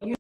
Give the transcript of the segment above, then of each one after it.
You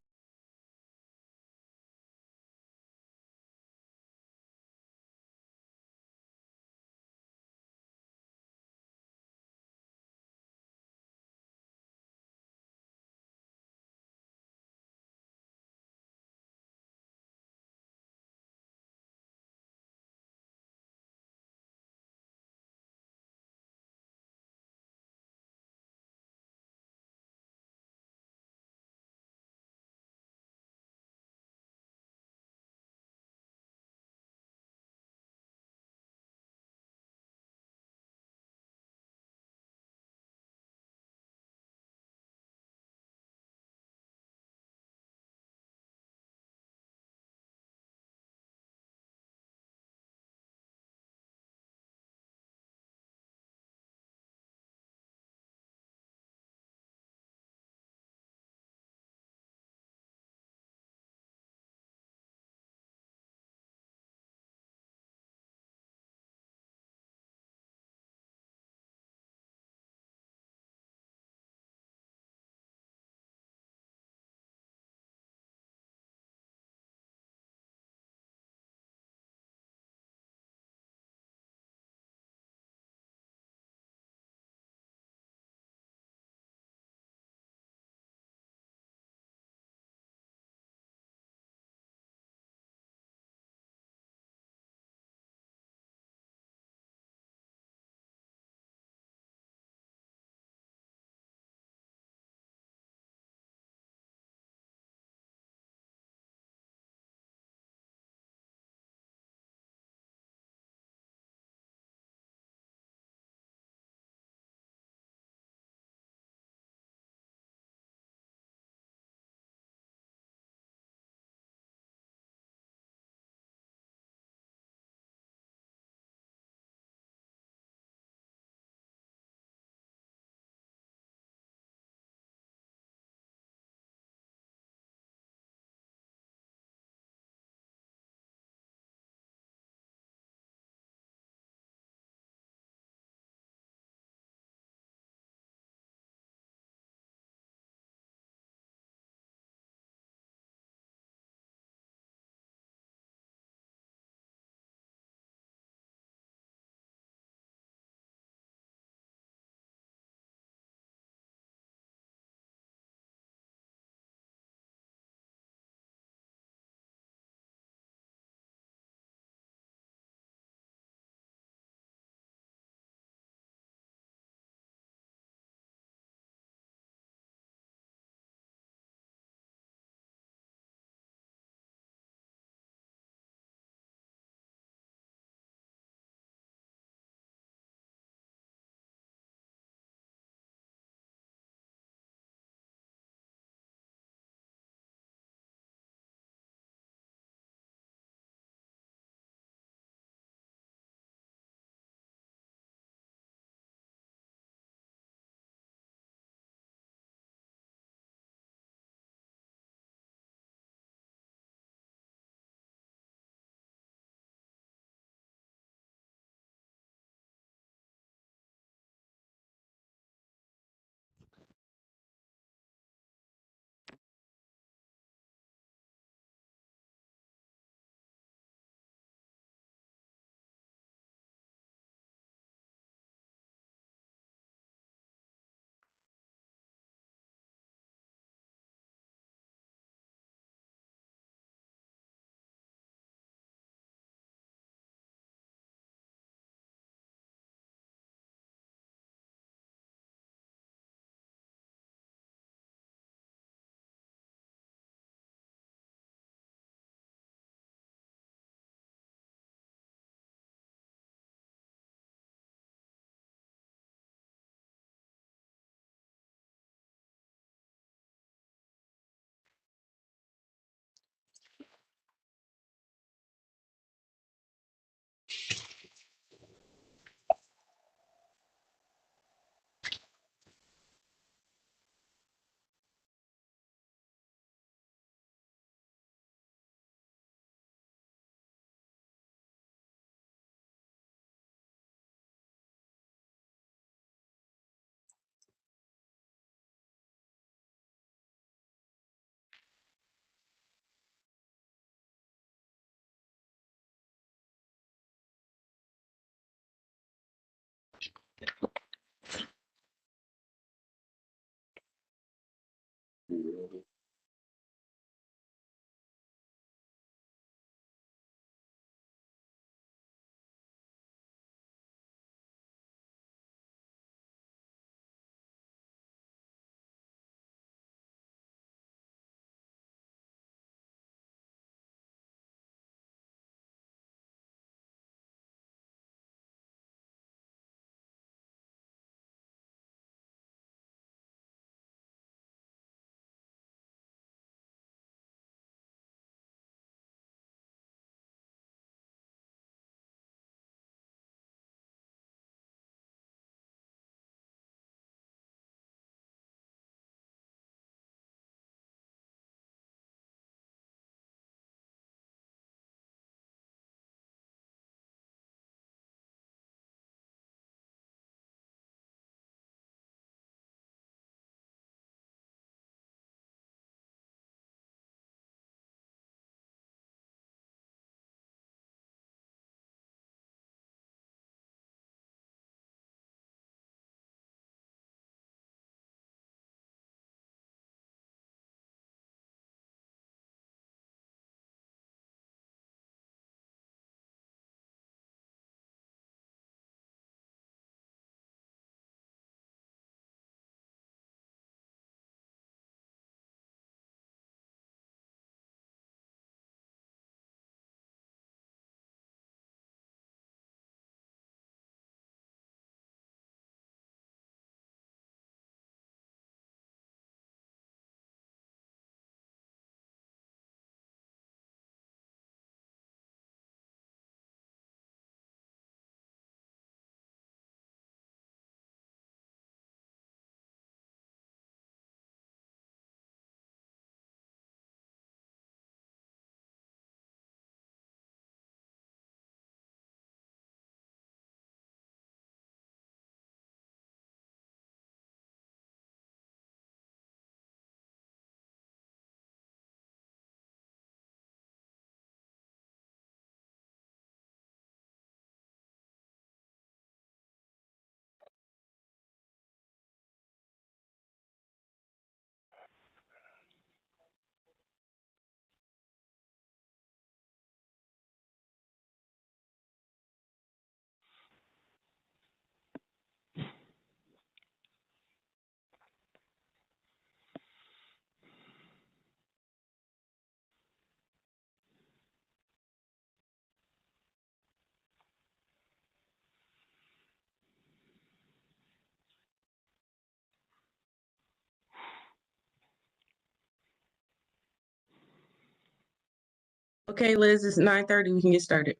Okay, Liz, it's 9:30. We can get started.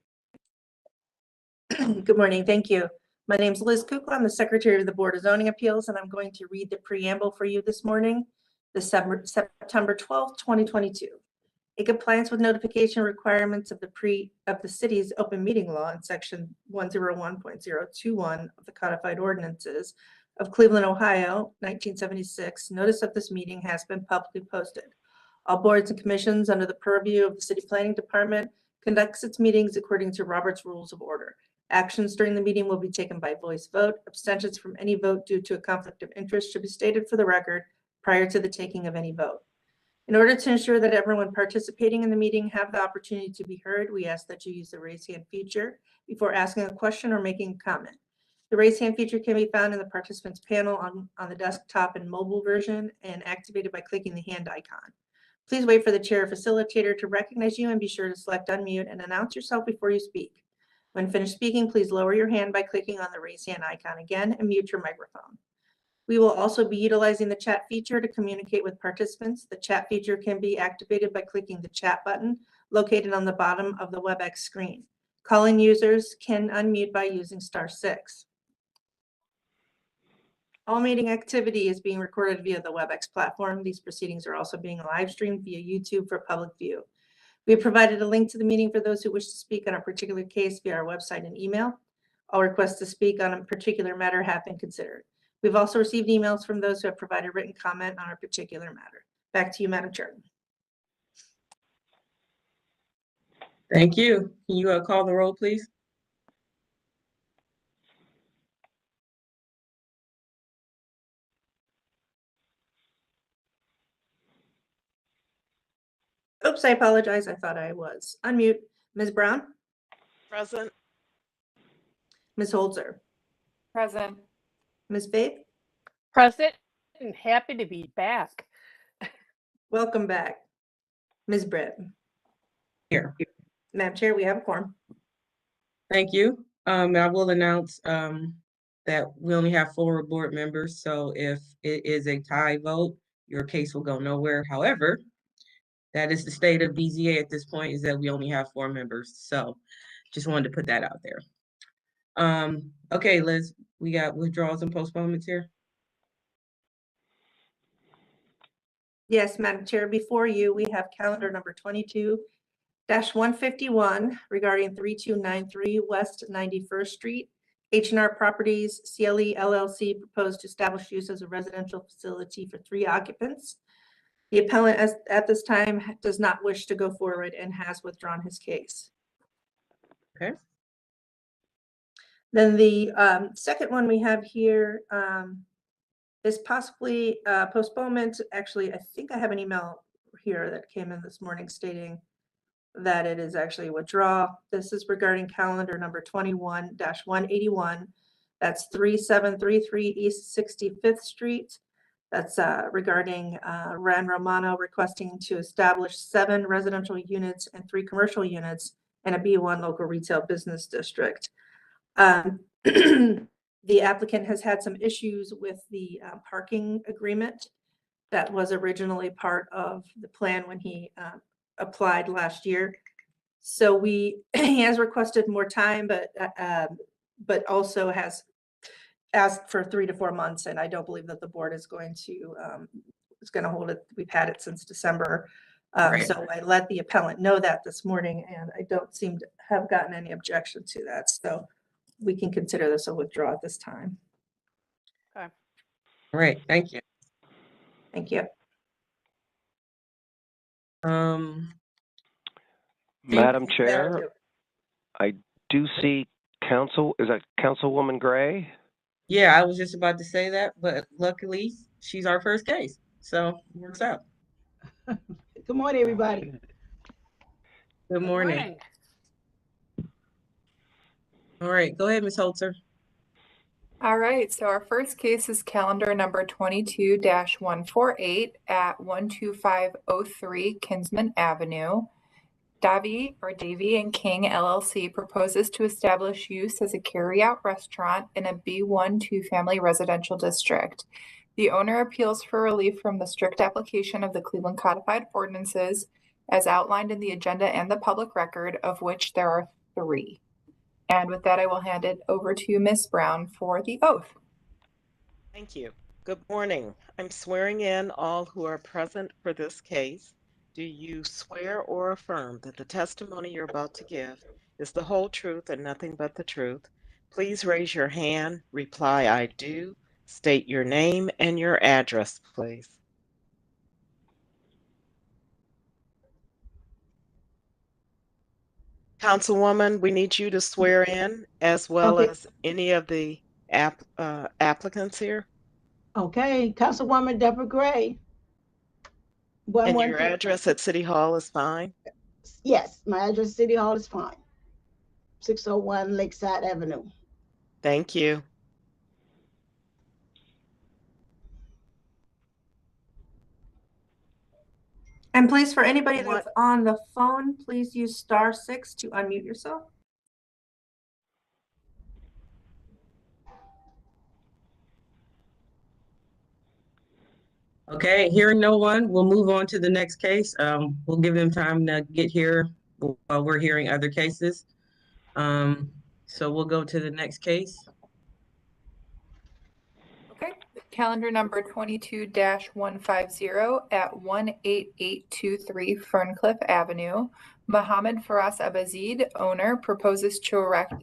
Good morning. Thank you. My name is Liz Kukla. I'm the Secretary of the Board of Zoning Appeals, and I'm going to read the preamble for you this morning, September 12th, 2022. In compliance with notification requirements of the city's open meeting law in section 101.021 of the codified ordinances of Cleveland, Ohio, 1976, notice of this meeting has been publicly posted. All boards and commissions under the purview of the City Planning Department conducts its meetings according to Robert's Rules of Order. Actions during the meeting will be taken by voice vote. Abstentions from any vote due to a conflict of interest should be stated for the record prior to the taking of any vote. In order to ensure that everyone participating in the meeting have the opportunity to be heard, we ask that you use the raise hand feature before asking a question or making a comment. The raise hand feature can be found in the participants panel on the desktop and mobile version and activated by clicking the hand icon. Please wait for the chair or facilitator to recognize you and be sure to select unmute and announce yourself before you speak. When finished speaking, please lower your hand by clicking on the raise hand icon again and mute your microphone. We will also be utilizing the chat feature to communicate with participants. The chat feature can be activated by clicking the chat button located on the bottom of the WebEx screen. Calling users can unmute by using *6. All meeting activity is being recorded via the WebEx platform. These proceedings are also being live streamed via YouTube for public view. We have provided a link to the meeting for those who wish to speak on a particular case via our website and email. All requests to speak on a particular matter have been considered. We've also received emails from those who have provided written comment on a particular matter. Back to you, Madam Chairman. Thank you. Can you call the roll, please? Oops, I apologize. I thought I was. Unmute. Ms. Brown? Present. Ms. Holzer? Present. Ms. Babe? Present and happy to be back. Welcome back. Ms. Britt? Here. Madam Chair, we have a quorum. Thank you. I will announce that we only have 4 board members, so if it is a tie vote, your case will go nowhere. However, that is the state of BZA at this point, is that we only have 4 members. So just wanted to put that out there. Okay, Liz, we got withdrawals and postponements here. Yes, Madam Chair, before you, we have calendar number 22-151 regarding 3293 West 91st Street. H&R Properties CLE LLC proposed to establish use as a residential facility for 3 occupants. The appellant at this time does not wish to go forward and has withdrawn his case. Okay. Then the second one we have here is possibly postponement. Actually, I think I have an email here that came in this morning stating that it is actually a withdrawal. This is regarding calendar number 21-181. That's 3733 East 65th Street. That's regarding Ran Romano requesting to establish 7 residential units and 3 commercial units in a B1 local retail business district. The applicant has had some issues with the parking agreement that was originally part of the plan when he applied last year. So he has requested more time, but also has asked for 3 to 4 months, and I don't believe that the board is going to hold it. We've had it since December. Right. So I let the appellant know that this morning, and I don't seem to have gotten any objection to that. So we can consider this a withdrawal at this time. All right, thank you. Thank you. Madam Chair, I do see is that Councilwoman Gray? Yeah, I was just about to say that, but luckily she's our first case, so it works out. Good morning, everybody. Good morning. All right, go ahead, Ms. Holzer. All right, so our first case is calendar number 22-148 at 12503 Kinsman Avenue. Davy and King LLC proposes to establish use as a carryout restaurant in a B1 2-family residential district. The owner appeals for relief from the strict application of the Cleveland Codified Ordinances as outlined in the agenda and the public record, of which there are 3. And with that, I will hand it over to Ms. Brown for the oath. Thank you. Good morning. I'm swearing in all who are present for this case. Do you swear or affirm that the testimony you're about to give is the whole truth and nothing but the truth? Please raise your hand, reply, I do. State your name and your address, please. Councilwoman, we need you to swear in as well Okay. as any of the applicants here. Okay, Councilwoman Deborah Gray. And your address at City Hall is fine? Yes, my address at City Hall is fine. 601 Lakeside Avenue. Thank you. And please, for anybody that's on the phone, please use *6 to unmute yourself. Okay, hearing no one, we'll move on to the next case. We'll give them time to get here while we're hearing other cases. So we'll go to the next case. Okay, calendar number 22-150 at 18823 Ferncliff Avenue. Mohammed Faraz Abazid, owner, proposes to erect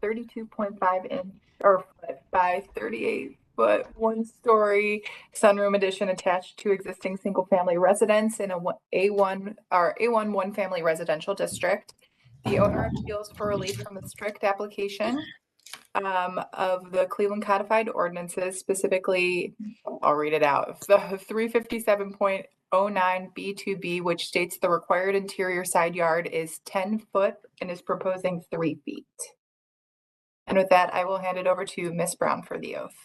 32.5 inch or foot by 38 foot 1-story sunroom addition attached to existing single-family residence in a A1 1-family residential district. The owner appeals for relief from the strict application of the Cleveland Codified Ordinances, specifically, I'll read it out, the 357.0 B2B, which states the required interior side yard is 10 foot and is proposing 3 feet. And with that, I will hand it over to Ms. Brown for the oath.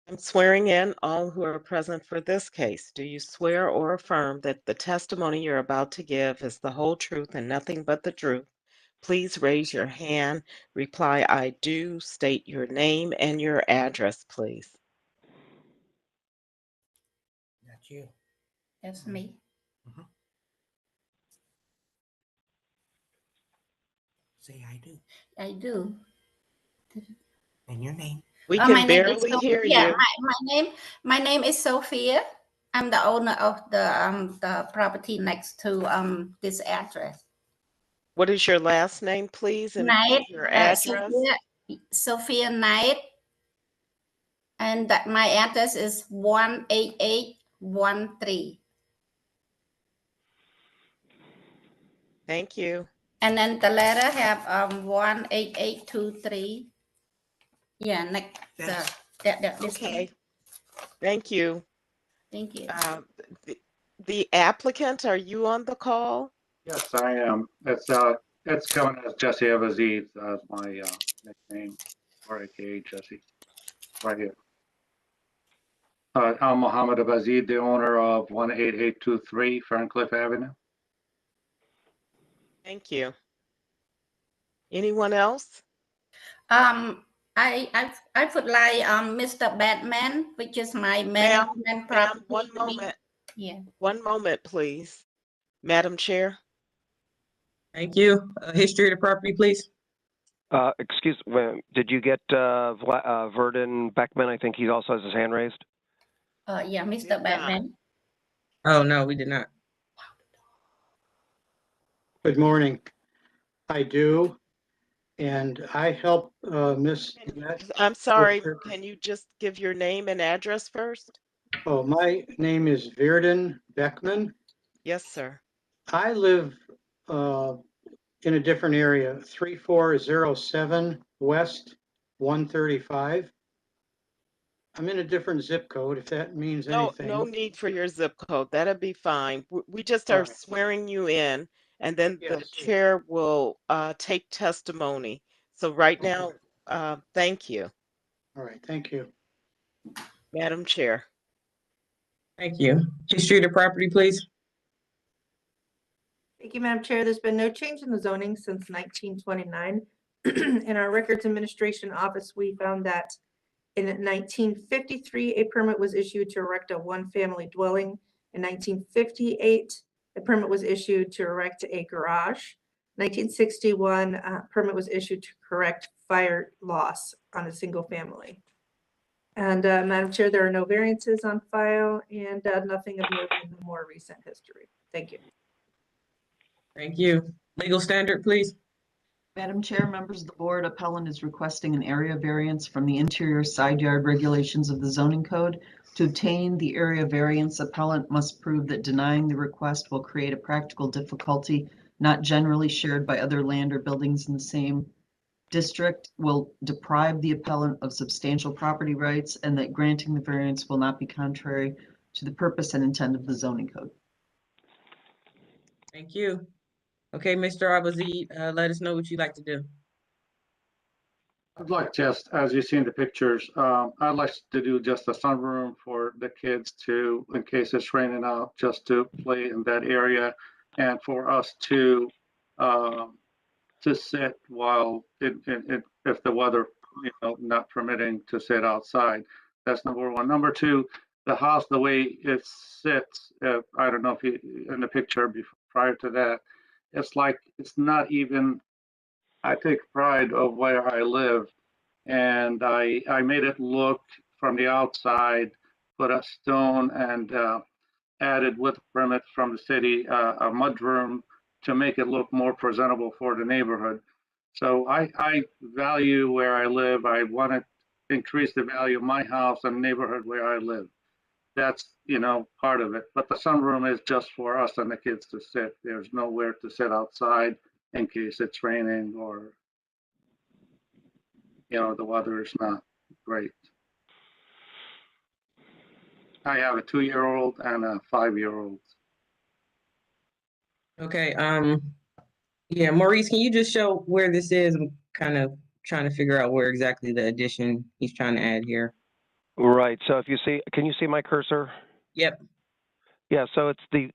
I'm swearing in all who are present for this case. Do you swear or affirm that the testimony you're about to give is the whole truth and nothing but the truth? Please raise your hand. Reply, I do. State your name and your address, please. That's you. That's me. Say I do. I do. And your name? We My can name is barely hear Sophia. you. My name is Sophia. I'm the owner of the property next to this address. What is your last name, please, and Knight. your address? Sophia Knight. And my address is 18813. Thank you. And then the letter have 18823. Yeah, next. This Okay. one. Thank you. Thank you. The applicant, are you on the call? Yes, I am. It's coming as Jesse Abaziz as my nickname, or AKA Jesse, right here. I'm Mohammed Abaziz, the owner of 18823 Ferncliff Avenue. Thank you. Anyone else? I would like Mr. Batman, which is my management property. Ma'am, one moment. Yeah. One moment, please. Madam Chair. Thank you. History of the property, please. Excuse me, did you get Verdon Beckman? I think he also has his hand raised. Yeah, Mr. Batman. Oh, no, we did not. Good morning. I do. And I help Miss. I'm sorry, can you just give your name and address first? Oh, my name is Verdon Beckman. Yes, sir. I live in a different area, 3407 West 135. I'm in a different zip code, if that means anything. No need for your zip code. That'll be fine. We just are swearing you in, and then the chair will take testimony. So right now, thank you. All right, thank you. Madam Chair. Thank you. History of the property, please. Thank you, Madam Chair. There's been no change in the zoning since 1929. In our Records Administration Office, we found that in 1953, a permit was issued to erect a one-family dwelling. In 1958, a permit was issued to erect a garage. 1961, a permit was issued to correct fire loss on a single family. And Madam Chair, there are no variances on file and nothing of note in the more recent history. Thank you. Thank you. Legal standard, please. Madam Chair, members of the board, appellant is requesting an area variance from the interior side yard regulations of the zoning code. To obtain the area variance, appellant must prove that denying the request will create a practical difficulty not generally shared by other land or buildings in the same district, will deprive the appellant of substantial property rights, and that granting the variance will not be contrary to the purpose and intent of the zoning code. Thank you. Okay, Mr. Abaziz, let us know what you'd like to do. I'd like just, as you see in the pictures, I'd like to do just a sunroom for the kids to, in case it's raining out, just to play in that area, and for us to sit while if the weather, not permitting to sit outside. That's number one. Number two, the house, the way it sits, I don't know if you in the picture before, prior to that, it's like it's not even. I take pride of where I live, and I made it look from the outside, put a stone and added with permit from the city a mudroom to make it look more presentable for the neighborhood. So I value where I live. I want to increase the value of my house and neighborhood where I live. That's, part of it. But the sunroom is just for us and the kids to sit. There's nowhere to sit outside in case it's raining or, the weather is not great. I have a 2-year-old and a 5-year-old. Okay, yeah, Maurice, can you just show where this is? I'm kind of trying to figure out where exactly the addition he's trying to add here. Right. So if you see, can you see my cursor? Yep. Yeah. So it's the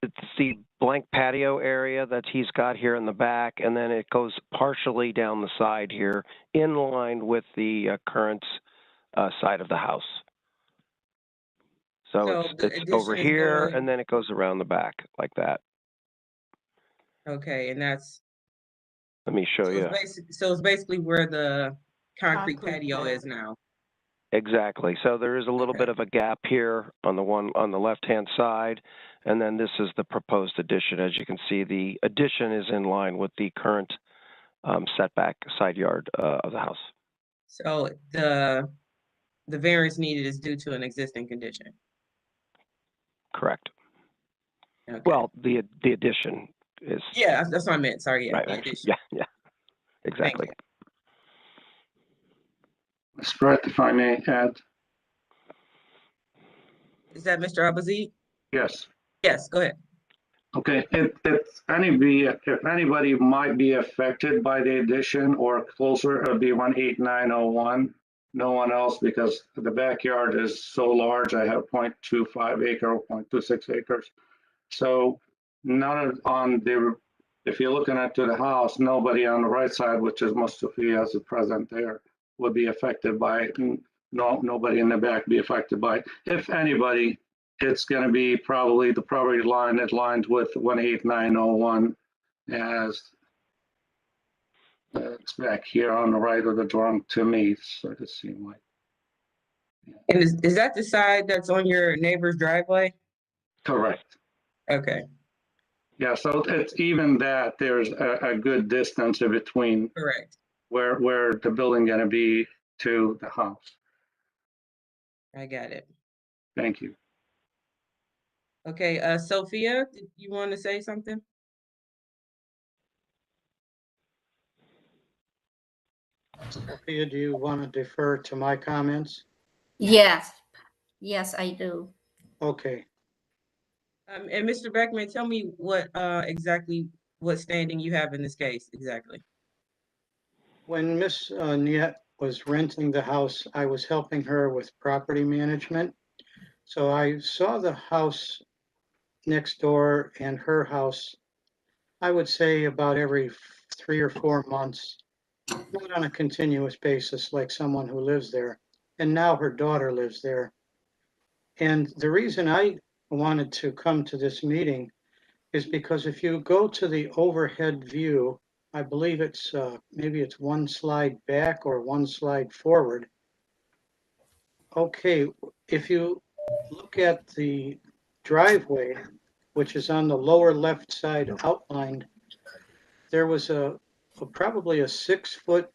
blank patio area that he's got here in the back, and then it goes partially down the side here, in line with the current side of the house. So it's over addition is here, going- and then it goes around the back like that. Okay, and that's, Let me show you. so it's basically where the concrete patio is now. Exactly. So there is a little Okay. bit of a gap here on the left-hand side, and then this is the proposed addition. As you can see, the addition is in line with the current setback side yard of the house. So the variance needed is due to an existing condition. Correct. Okay. Well, the addition is. Yeah, that's what I meant. Sorry. Yeah. Right. The Right. addition. Yeah. Exactly. Mr. Brett, if I may add. Is that Mr. Abazid? Yes. Yes, go ahead. Okay, if anybody might be affected by the addition or closer, it would be 18901. No one else, because the backyard is so large. I have 0.25 acre, 0.26 acres. So none on the, if you're looking at to the house, nobody on the right side, which is Mustafi as the present there, would be affected by it. Nobody in the back be affected by it. If anybody, it's going to be probably the property line that lines with 18901 as it's back here on the right of the drawing to me, so it seems like. And is that the side that's on your neighbor's driveway? Correct. Okay. Yeah, so it's even that there's a good distance in between. Correct. Where the building going to be to the house. I got it. Thank you. Okay, Sophia, did you want to say something? Sophia, do you want to defer to my comments? Yes, yes, I do. Okay. And Mr. Beckman, tell me what exactly what standing you have in this case exactly. When Miss Niet was renting the house, I was helping her with property management. So I saw the house next door and her house, I would say about every 3 or 4 months, not on a continuous basis like someone who lives there. And now her daughter lives there. And the reason I wanted to come to this meeting is because if you go to the overhead view, I believe it's maybe it's one slide back or one slide forward. Okay, if you look at the driveway, which is on the lower left side outlined, there was probably a 6-foot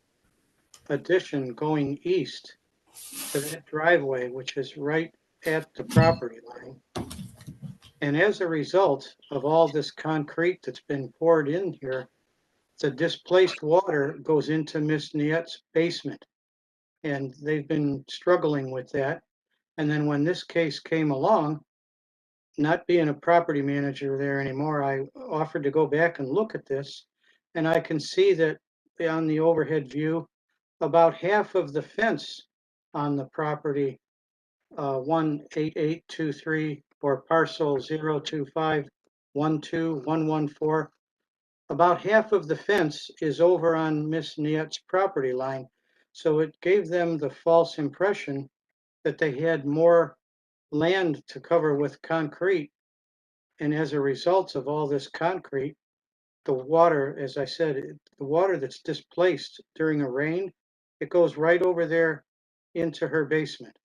addition going east to that driveway, which is right at the property line. And as a result of all this concrete that's been poured in here, the displaced water goes into Miss Niet's basement. And they've been struggling with that. And then when this case came along, not being a property manager there anymore, I offered to go back and look at this. And I can see that on the overhead view, about half of the fence on the property 18823 or parcel 025121114, about half of the fence is over on Miss Niet's property line. So it gave them the false impression that they had more land to cover with concrete. And as a result of all this concrete, the water, as I said, the water that's displaced during a rain, it goes right over there into her basement.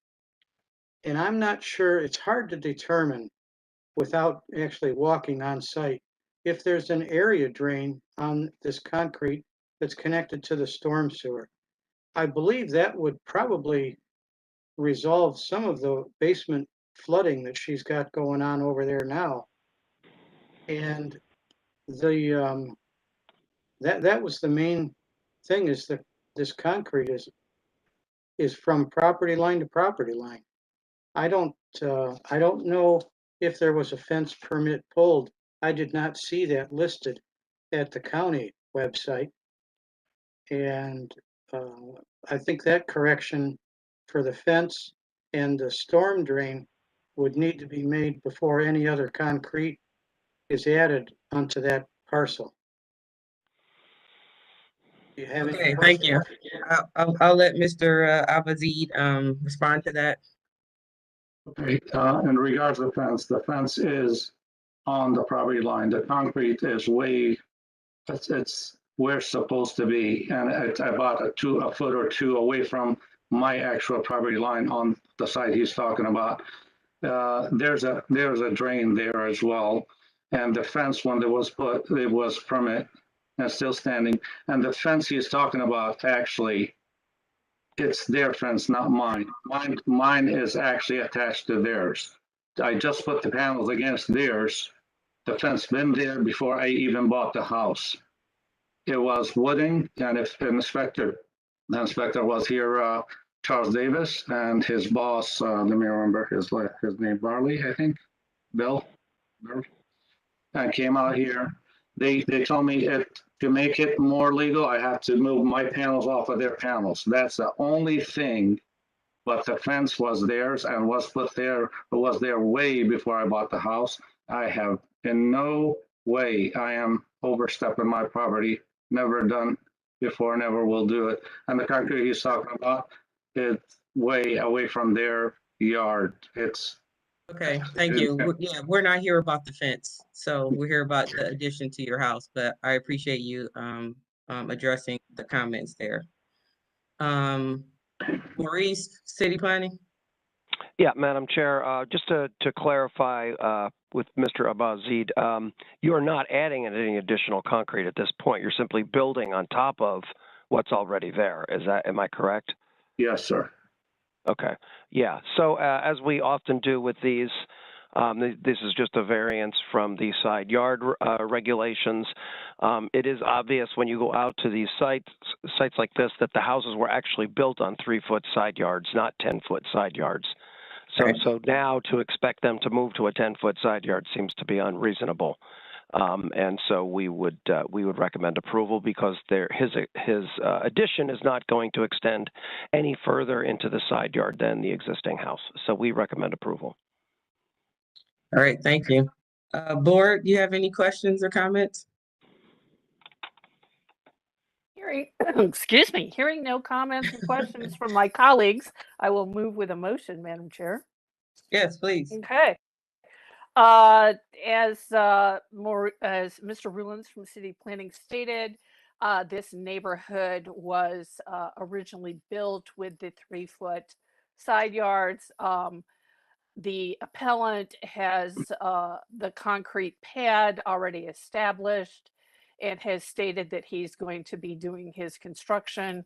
And I'm not sure, it's hard to determine without actually walking on site if there's an area drain on this concrete that's connected to the storm sewer. I believe that would probably resolve some of the basement flooding that she's got going on over there now. And the that was the main thing, is that this concrete is from property line to property line. I don't know if there was a fence permit pulled. I did not see that listed at the county website. And I think that correction for the fence and the storm drain would need to be made before any other concrete is added onto that parcel. Do you have any Okay, thank you. questions? I'll let Mr. Abazid respond to that. Okay, in regards to the fence is on the property line. The concrete is it's where it's supposed to be. And it's about a foot or two away from my actual property line on the side he's talking about. There's a drain there as well. And the fence, when it was put, it was permit and still standing. And the fence he's talking about, actually, it's their fence, not mine. Mine is actually attached to theirs. I just put the panels against theirs. The fence been there before I even bought the house. It was wooding, and if the inspector was here, Charles Davis, and his boss, let me remember his name, Barley, I think, Bill, and came out here. They told me to make it more legal, I have to move my panels off of their panels. That's the only thing. But the fence was theirs and was put there, was there way before I bought the house. I have in no way I am overstepping my property. Never done before, never will do it. And the concrete he's talking about, it's way away from their yard. It's Okay, thank you. Yeah, we're not here about the fence, so we're here about the addition to your house, but I appreciate you addressing the comments there. Maurice, city planning? Yeah, Madam Chair, just to clarify with Mr. Abazid, you are not adding any additional concrete at this point. You're simply building on top of what's already there. Am I correct? Yes, sir. Okay. Yeah. So as we often do with these, this is just a variance from the side yard regulations. It is obvious when you go out to these sites like this that the houses were actually built on 3-foot side yards, not 10-foot side yards. So now to expect them to move to a 10-foot side yard seems to be unreasonable. And so we would recommend approval because his addition is not going to extend any further into the side yard than the existing house. So we recommend approval. All right, thank you. Board, do you have any questions or comments? Excuse me, hearing no comments or questions from my colleagues, I will move with a motion, Madam Chair. Yes, please. Okay. As Mr. Rulins from City Planning stated, this neighborhood was originally built with the 3-foot side yards. The appellant has the concrete pad already established and has stated that he's going to be doing his construction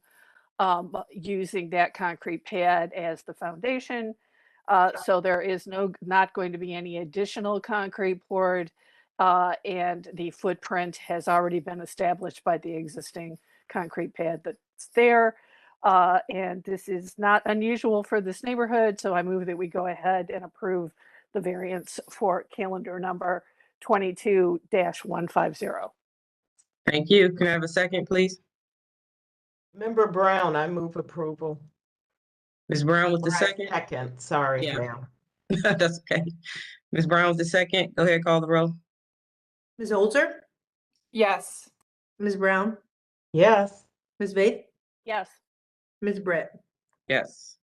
using that concrete pad as the foundation. So there is not going to be any additional concrete poured, and the footprint has already been established by the existing concrete pad that's there. And this is not unusual for this neighborhood, so I move that we go ahead and approve the variance for calendar number 22-150. Thank you. Can I have a second, please? Member Brown, I move approval. Ms. Brown with the second? Second, sorry, Yeah. ma'am. That's okay. Ms. Brown with the second. Go ahead, call the roll. Ms. Holzer, Yes. Ms. Brown, Yes. Ms. Vaith, Yes. Ms. Britt. Yes.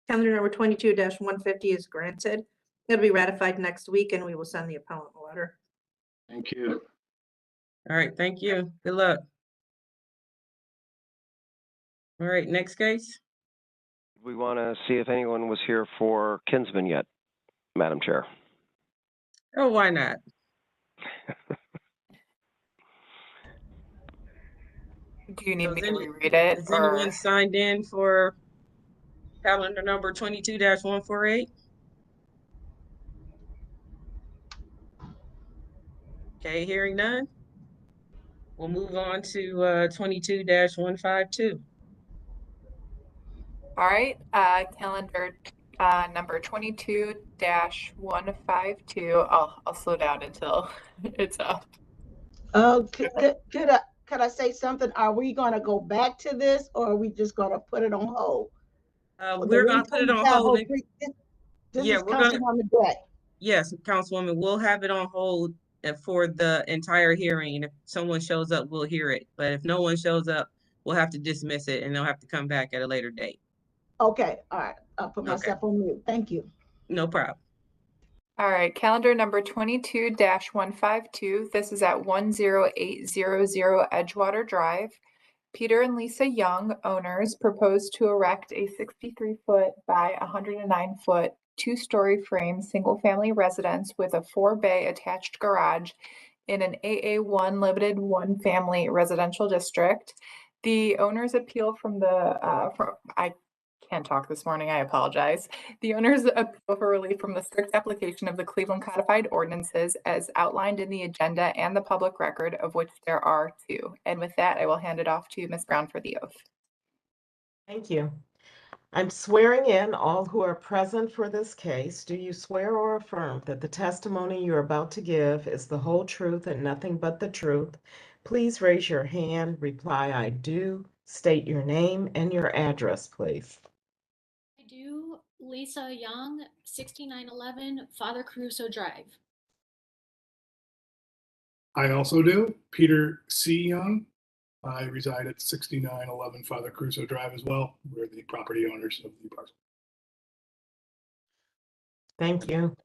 Calendar number 22-150 is granted. It'll be ratified next week and we will send the appellant a letter. Thank you. All right, thank you. Good luck. All right, next case. We want to see if anyone was here for Kinsman yet, Madam Chair. Oh, why not? Do you need me to Any- reread it? Is Or... anyone signed in for calendar number 22-148? Okay, hearing none. We'll move on to 22-152. All right, calendar number 22-152. I'll slow down until it's up. Oh, could I say something? Are we gonna go back to this or are we just gonna put it on hold? We're gonna put it on hold. This Yeah, is we're gonna, Councilwoman Gray. yes, Councilwoman, we'll have it on hold for the entire hearing. And if someone shows up, we'll hear it. But if no one shows up, we'll have to dismiss it and they'll have to come back at a later date. Okay, all right. I'll put Okay. myself on mute. Thank you. No problem. All right, calendar number 22-152. This is at 10800 Edgewater Drive. Peter and Lisa Young, owners, propose to erect a 63-foot by 109-foot, two-story frame single-family residence with a 4-bay attached garage in an AA1 limited one-family residential district. The owners appeal from the I can't talk this morning, I apologize. The owners appeal for relief from the strict application of the Cleveland Codified Ordinances as outlined in the agenda and the public record, of which there are 2. And with that, I will hand it off to Ms. Brown for the oath. Thank you. I'm swearing in all who are present for this case. Do you swear or affirm that the testimony you're about to give is the whole truth and nothing but the truth? Please raise your hand, reply, I do. State your name and your address, please. I do. Lisa Young, 6911 Father Crusoe Drive. I also do. Peter C. Young. I reside at 6911 Father Crusoe Drive as well. We're the property owners of the parcel. Thank you.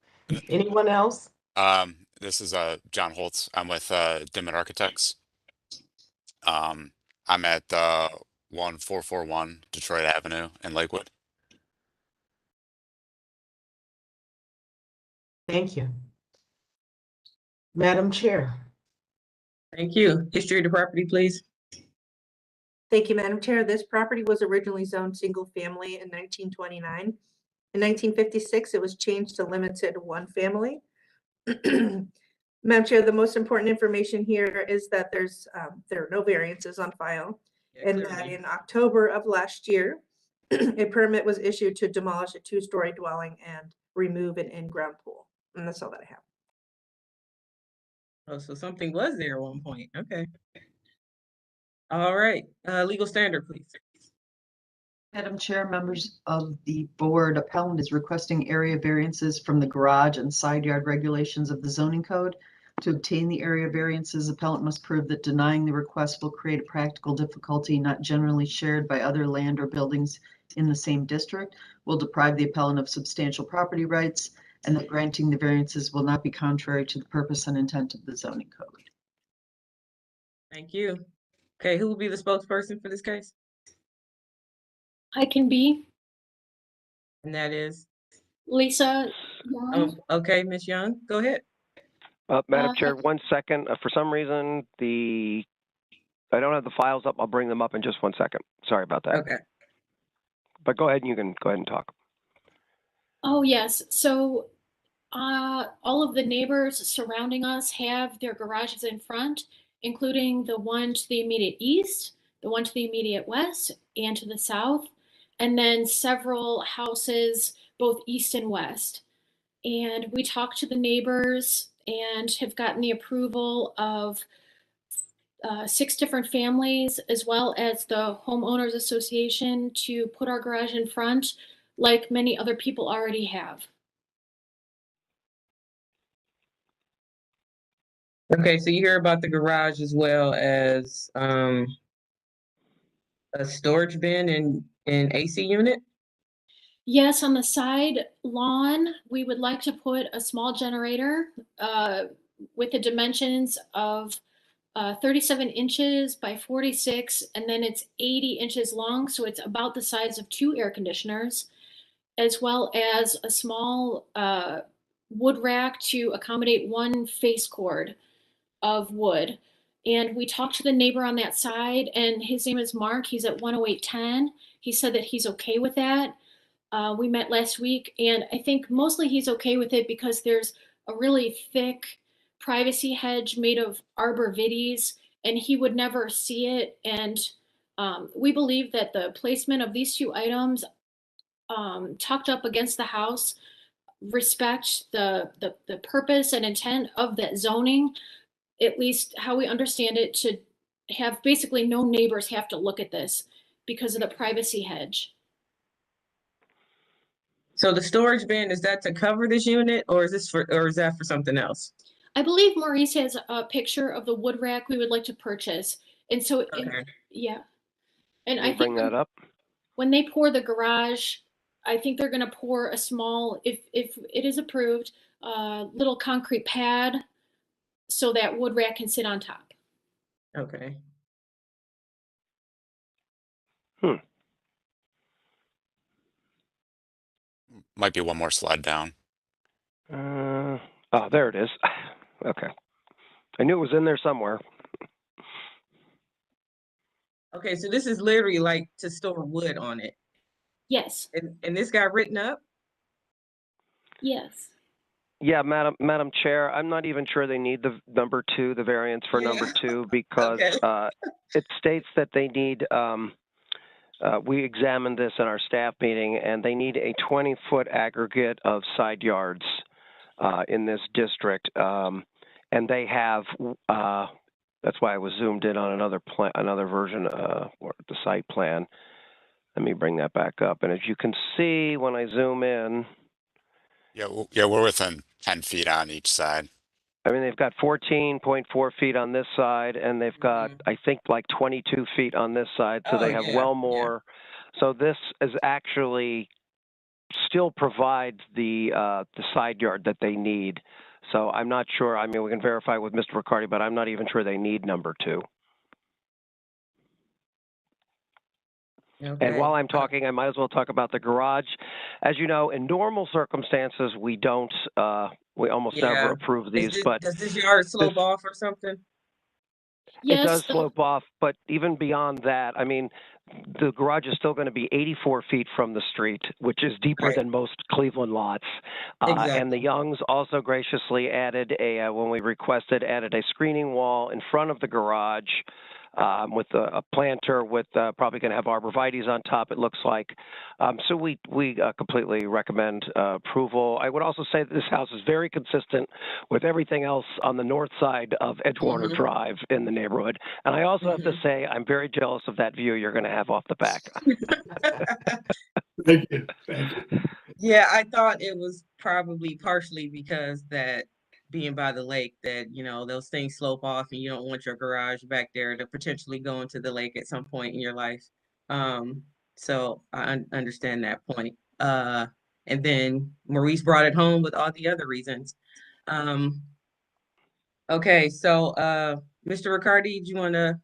Anyone else? This is John Holtz. I'm with Dimmitt Architects. I'm at 1441 Detroit Avenue in Lakewood. Thank you. Madam Chair. Thank you. History of the property, please. Thank you, Madam Chair. This property was originally zoned single family in 1929. In 1956, it was changed to limited one family. Madam Chair, the most important information here is that there are no variances on file, and that in October of last year, a permit was issued to demolish a 2-story dwelling and remove an in-ground pool. And that's all that I have. Oh, so something was there at one point. Okay. All right. Legal standard, please. Madam Chair, members of the board, appellant is requesting area variances from the garage and side yard regulations of the zoning code. To obtain the area variances, appellant must prove that denying the request will create a practical difficulty not generally shared by other land or buildings in the same district, will deprive the appellant of substantial property rights, and that granting the variances will not be contrary to the purpose and intent of the zoning code. Thank you. Okay, who will be the spokesperson for this case? I can be. And that is? Lisa Young. Oh, okay, Ms. Young, go ahead. Madam Chair, 1 second. For some reason, I don't have the files up. I'll bring them up in just 1 second. Sorry about that. Okay. But go ahead and you can go ahead and talk. Oh, yes. So all of the neighbors surrounding us have their garages in front, including the one to the immediate east, the one to the immediate west, and to the south, and then several houses both east and west. And we talked to the neighbors and have gotten the approval of 6 different families, as well as the homeowners association, to put our garage in front, like many other people already have. Okay, so you hear about the garage as well as a storage bin and an AC unit? Yes, on the side lawn, we would like to put a small generator with the dimensions of 37 inches by 46, and then it's 80 inches long, so it's about the size of 2 air conditioners, as well as a small wood rack to accommodate 1 face cord of wood. And we talked to the neighbor on that side, and his name is Mark. He's at 10810. He said that he's okay with that. We met last week, and I think mostly he's okay with it because there's a really thick privacy hedge made of arborvitaes, and he would never see it. And we believe that the placement of these 2 items tucked up against the house respect the purpose and intent of that zoning, at least how we understand it, to have basically no neighbors have to look at this because of the privacy hedge. So the storage bin, is that to cover this unit, or is that for something else? I believe Maurice has a picture of the wood rack we would like to purchase. And so, Okay. yeah. And Can I you bring think that up? when they pour the garage, I think they're gonna pour a small, if it is approved, little concrete pad so that wood rack can sit on top. Okay. Might be one more slide down. Oh, there it is. Okay. I knew it was in there somewhere. Okay, so this is literally like to store wood on it. Yes. And this got written up? Yes. Yeah, Madam Chair, I'm not even sure they need the number 2, the variance for number 2, because it states that they need, we examined this in our staff meeting, and they need a 20-foot aggregate of side yards in this district. And they have, that's why I was zoomed in on another version or the site plan. Let me bring that back up. And as you can see, when I zoom in, Yeah, we're within 10 feet on each side. I mean, they've got 14.4 feet on this side, and they've got, I think, like 22 feet on this side. So they have well more. So this is actually still provides the side yard that they need. So I'm not sure. I mean, we can verify with Mr. Riccardi, but I'm not even sure they need number 2. Okay. And while I'm talking, I might as well talk about the garage. As you know, in normal circumstances, we don't, we almost never approve these, but does this yard slope off or something? It does slope off, but even beyond that, I mean, the garage is still going to be 84 feet from the street, which is deeper than most Cleveland lots. And the Youngs also graciously added when we requested, added a screening wall in front of the garage with a planter with probably going to have arborvitaes on top, it looks like. So we completely recommend approval. I would also say that this house is very consistent with everything else on the north side of Edgewater Drive in the neighborhood. And I also have to say, I'm very jealous of that view you're going to have off the back. Thank you. Thank you. Yeah, I thought it was probably partially because that being by the lake, that, you know, those things slope off and you don't want your garage back there to potentially go into the lake at some point in your life. So I understand that point. And then Maurice brought it home with all the other reasons. Okay, so Mr. Riccardi, do you want to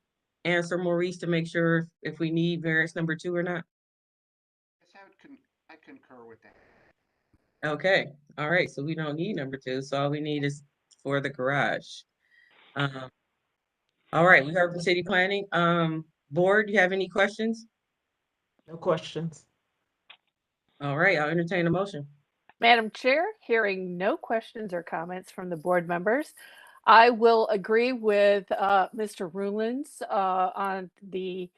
answer Maurice to make sure if we need variance number 2 or not? I concur with that. Okay, all right, so we don't need number 2, so all we need is for the garage. All right, we heard from city planning. Board, you have any questions? No questions. All right, I'll entertain a motion. Madam Chair, hearing no questions or comments from the board members, I will agree with Mr. Rulins on the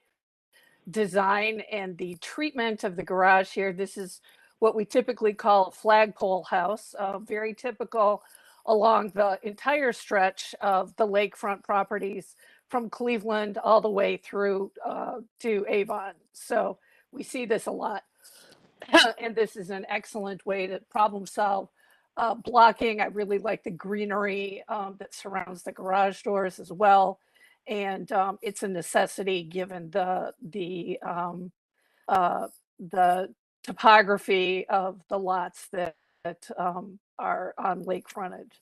design and the treatment of the garage here. This is what we typically call a flagpole house, very typical along the entire stretch of the lakefront properties from Cleveland all the way through to Avon. So we see this a lot. And this is an excellent way to problem solve blocking. I really like the greenery that surrounds the garage doors as well. And it's a necessity given the topography of the lots that are on lake frontage.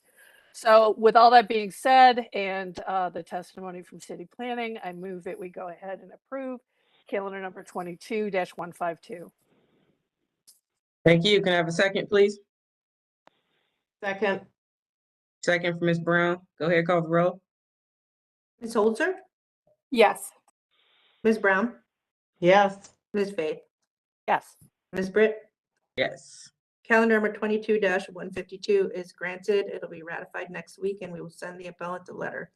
So with all that being said, and the testimony from city planning, I move that we go ahead and approve calendar number 22-152. Thank you. Can I have a second, please? Second. Second for Ms. Brown. Go ahead, call the roll. Ms. Holzer? Yes. Ms. Brown? Yes. Ms. Fay? Yes. Ms. Britt? Yes. Calendar number 22-152 is granted. It'll be ratified next week, and we will send the appellant a letter.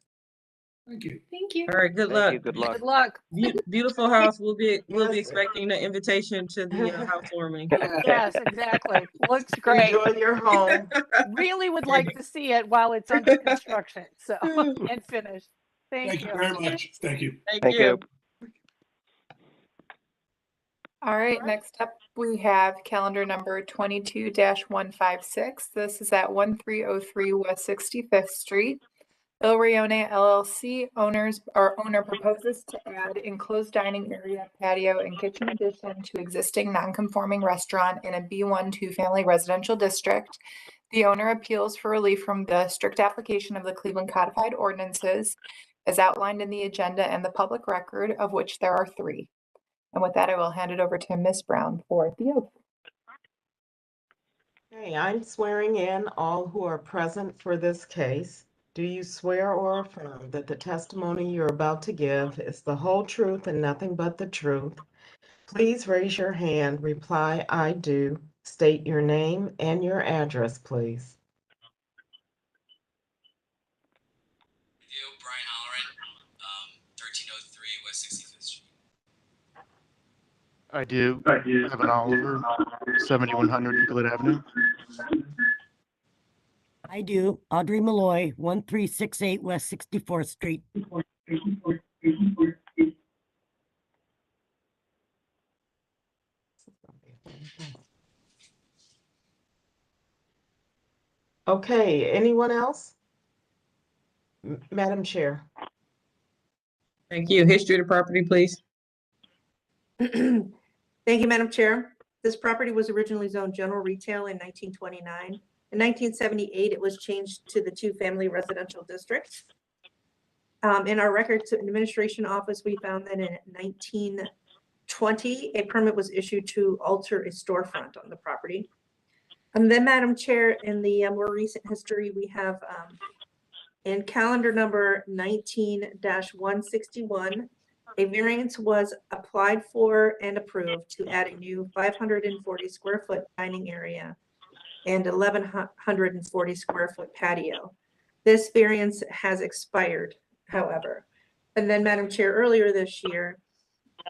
Thank you. Thank you. All right, good luck. Thank you. Good luck. Good luck. Beautiful house. We'll be Yes. expecting the invitation to the housewarming. Yes, exactly. Looks great. Enjoy your home. Really would like to see it while it's under construction, so, and finished. Thank you very much. Thank you. Thank you. All right, next up, we have calendar number 22-156. This is at 1303 West 65th Street. Il Rione LLC owner proposes to add enclosed dining area, patio, and kitchen addition to existing non-conforming restaurant in a B1 two-family residential district. The owner appeals for relief from the strict application of the Cleveland Codified Ordinances as outlined in the agenda and the public record, of which there are 3. And with that, I will hand it over to Ms. Brown for the oath. Okay, I'm swearing in all who are present for this case. Do you swear or affirm that the testimony you're about to give is the whole truth and nothing but the truth? Please raise your hand. Reply, I do. State your name and your address, please. Brian Halloran, 1303 West 65th Street. I do. Evan Oliver, 7100 Euclid Avenue. I do. Audrey Malloy, 1368 West 64th Street. Okay, anyone else? Madam Chair. Thank you. History of the property, please. Thank you, Madam Chair. This property was originally zoned general retail in 1929. In 1978, it was changed to the two-family residential district. In our records administration office, we found that in 1920, a permit was issued to alter a storefront on the property. And then, Madam Chair, in the more recent history, we have in calendar number 19-161, a variance was applied for and approved to add a new 540 square foot dining area and 1,140 square foot patio. This variance has expired, however. And then, Madam Chair, earlier this year,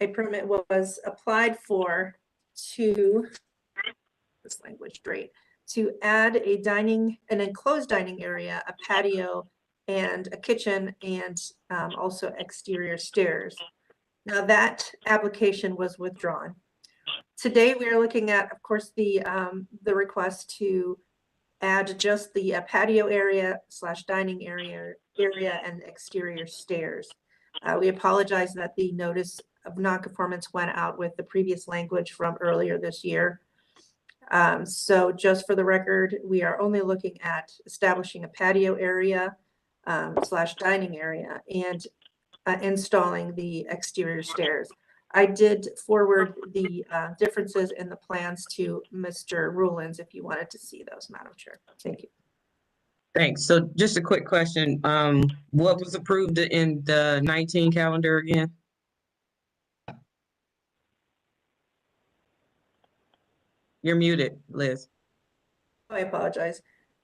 a permit was applied for to, this language straight, to add an enclosed dining area, a patio, and a kitchen, and also exterior stairs. Now that application was withdrawn. Today we are looking at, of course, the request to add just the patio area / dining area and exterior stairs. We apologize that the notice of nonconformance went out with the previous language from earlier this year. So just for the record, we are only looking at establishing a patio area / dining area and installing the exterior stairs. I did forward the differences in the plans to Mr. Rulins if you wanted to see those, Madam Chair. Thank you. Thanks. So just a quick question. What was approved in the 19 calendar again? You're muted, Liz. I apologize.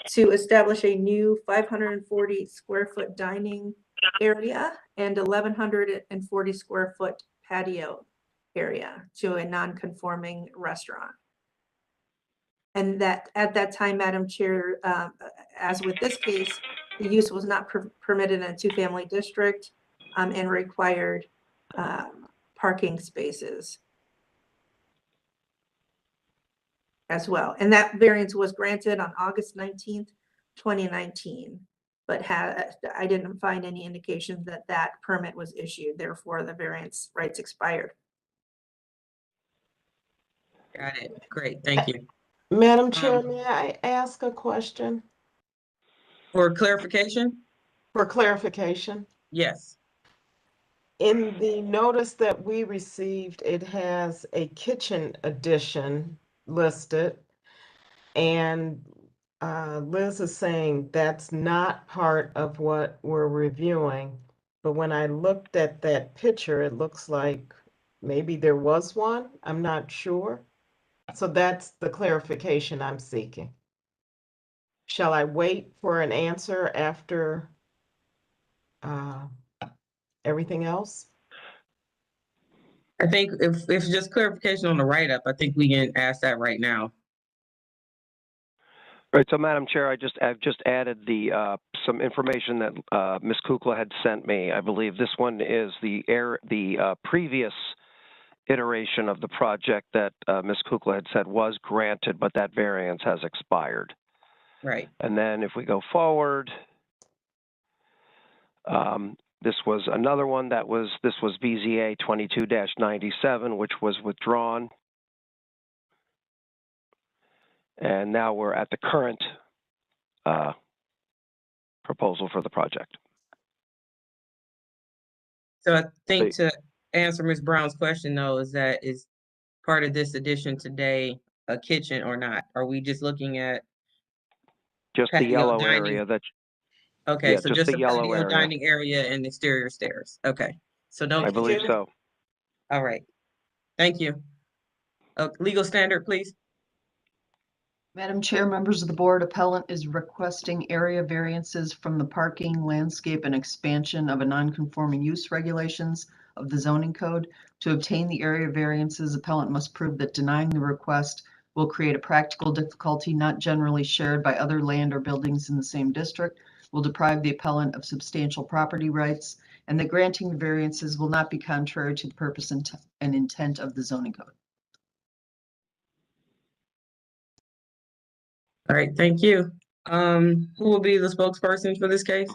To establish a new 540 square foot dining area and 1,140 square foot patio area to a non-conforming restaurant. And that at that time, Madam Chair, as with this case, the use was not permitted in a two-family district and required parking spaces as well. And that variance was granted on August 19th, 2019, but I didn't find any indication that that permit was issued. Therefore, the variance rights expired. Got it. Great. Thank you. Madam Chair, may I ask a question? For clarification? For clarification. Yes. In the notice that we received, it has a kitchen addition listed. And Liz is saying that's not part of what we're reviewing. But when I looked at that picture, it looks like maybe there was one. I'm not sure. So that's the clarification I'm seeking. Shall I wait for an answer after Everything else? I think if just clarification on the write-up, I think we can ask that right now. Right, so Madam Chair, I've just added the some information that Ms. Kukla had sent me. I believe this one is the previous iteration of the project that Ms. Kukla had said was granted, but that variance has expired. Right. And then if we go forward, this was another one this was BZA 22-97, which was withdrawn. And now we're at the current proposal for the project. So I think to answer Ms. Brown's question though, is part of this addition today a kitchen or not? Are we just looking at just the yellow area that? Okay, yeah, so just the the yellow patio area. dining area and exterior stairs. Okay, so no I believe kitchen? so. All right, thank you. Legal standard, please. Madam Chair, members of the board, appellant is requesting area variances from the parking, landscape, and expansion of a non-conforming use regulations of the zoning code. To obtain the area variances, appellant must prove that denying the request will create a practical difficulty not generally shared by other land or buildings in the same district, will deprive the appellant of substantial property rights, and that granting the variances will not be contrary to the purpose and intent of the zoning code. All right, thank you. Who will be the spokesperson for this case?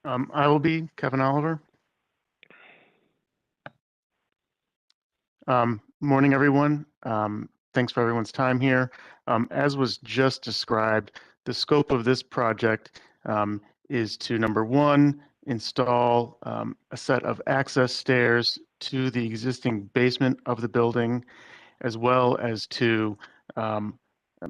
I will be Kevin Oliver. Morning, everyone. Thanks for everyone's time here. As was just described, the scope of this project is to, number one, install a set of access stairs to the existing basement of the building, as well as to,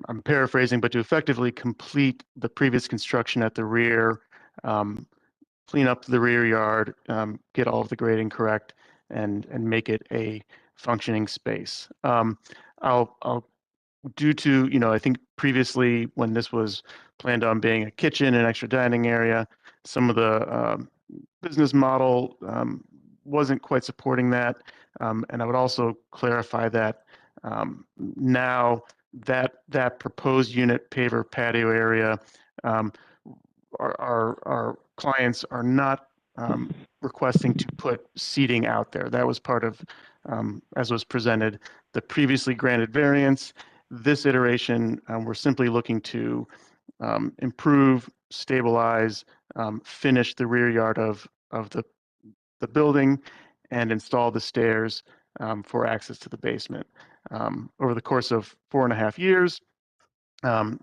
I'm paraphrasing, but to effectively complete the previous construction at the rear, clean up the rear yard, get all of the grading correct, and make it a functioning space. I'll due to, I think previously when this was planned on being a kitchen and extra dining area, some of the business model wasn't quite supporting that. And I would also clarify that now that proposed unit paver patio area, our clients are not requesting to put seating out there. That was part of, as was presented, the previously granted variance. This iteration, we're simply looking to improve, stabilize, finish the rear yard of the building and install the stairs for access to the basement. Over the course of 4.5 years,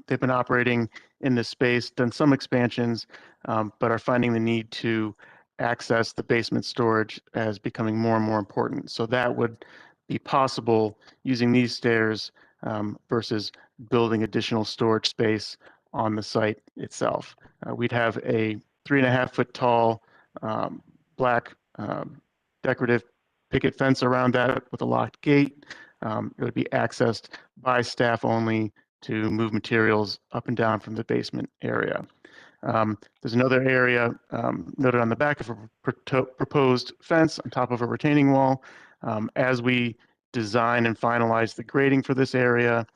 they've been operating in this space, done some expansions, but are finding the need to access the basement storage as becoming more and more important. So that would be possible using these stairs versus building additional storage space on the site itself. We'd have a 3.5 foot tall black decorative picket fence around that with a locked gate. It would be accessed by staff only to move materials up and down from the basement area. There's another area noted on the back of a proposed fence on top of a retaining wall. As we design and finalize the grading for this area,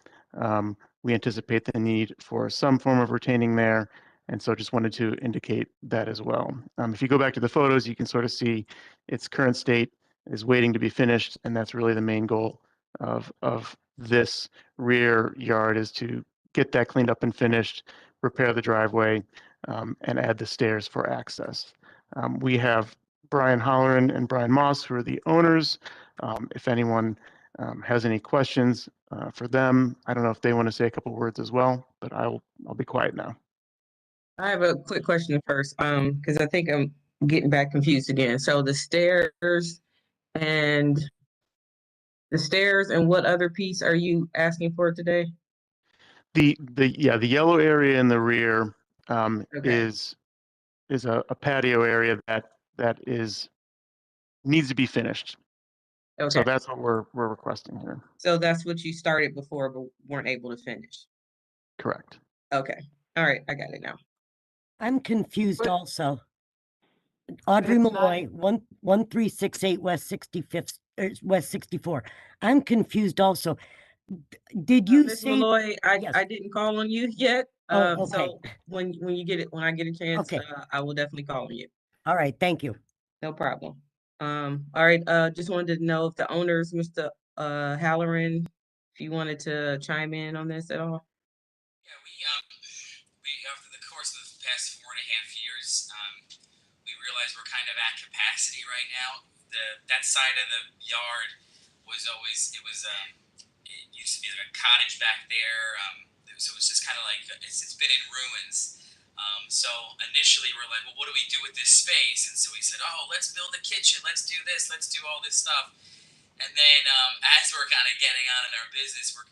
we anticipate the need for some form of retaining there. And so just wanted to indicate that as well. If you go back to the photos, you can sort of see its current state is waiting to be finished. And that's really the main goal of this rear yard, is to get that cleaned up and finished, repair the driveway, and add the stairs for access. We have Brian Holleran and Brian Moss, who are the owners. If anyone has any questions for them, I don't know if they want to say a couple words as well, but I'll be quiet now. I have a quick question first, because I think I'm getting back confused again. So the stairs and what other piece are you asking for today? The yellow area in the rear Okay. is a patio area that needs to be finished. Okay. So that's what we're requesting here. So that's what you started before but weren't able to finish. Correct. Okay. All right, I got it now. I'm confused also. Audrey ahead, Malloy, 1368 West 65th, West 64. I'm confused also. Did you Ms. say? Malloy, Yes. I didn't call on you yet. Oh, okay. So when you get it, when I get a chance, Okay. I will definitely call on you. All right, thank you. No problem. All right, just wanted to know if the owners, Mr. Halloran, if you wanted to chime in on this at all. Yeah, we over the course of the past 4.5 years, we realized we're kind of at capacity right now. That side of the yard was always, it used to be like a cottage back there. So it was just kind of like, it's been in ruins. So initially we're like, well, what do we do with this space? And so we said, oh, let's build a kitchen. Let's do this. Let's do all this stuff. And then as we're kind of getting on in our business, with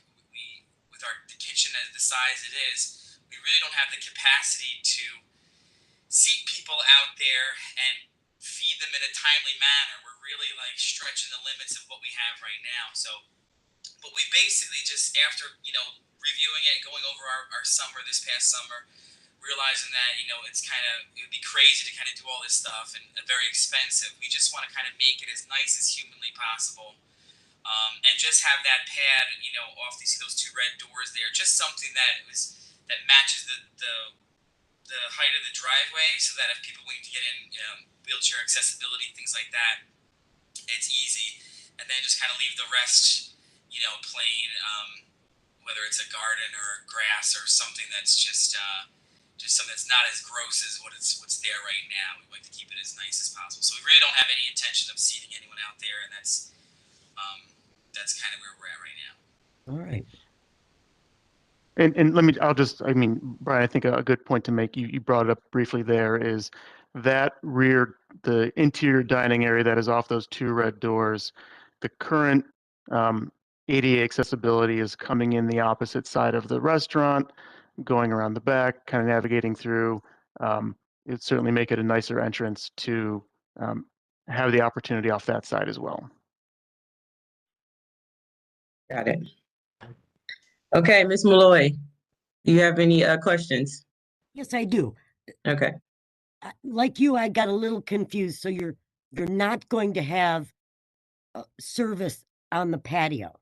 the kitchen as the size it is, we really don't have the capacity to seat people out there and feed them in a timely manner. We're really like stretching the limits of what we have right now. So, but we basically just, after, reviewing it, going over our summer, this past summer, realizing that, it would be crazy to kind of do all this stuff and very expensive. We just want to kind of make it as nice as humanly possible. And just have that pad, off those two red doors there, just something that matches the height of the driveway, so that if people need to get in, wheelchair accessibility, things like that, it's easy. And then just kind of leave the rest, plain, whether it's a garden or grass or something that's just something that's not as gross as what's there right now. We like to keep it as nice as possible. So we really don't have any intention of seating anyone out there, and that's kind of where we're at right now. All right. And Brian, I think a good point to make, you brought it up briefly there, is that the interior dining area that is off those two red doors, the current ADA accessibility is coming in the opposite side of the restaurant, going around the back, kind of navigating through. It'd certainly make it a nicer entrance to have the opportunity off that side as well. Got it. Okay, Ms. Malloy, do you have any questions? Yes, I do. Okay. Like you, I got a little confused. So you're not going to have service on the patio.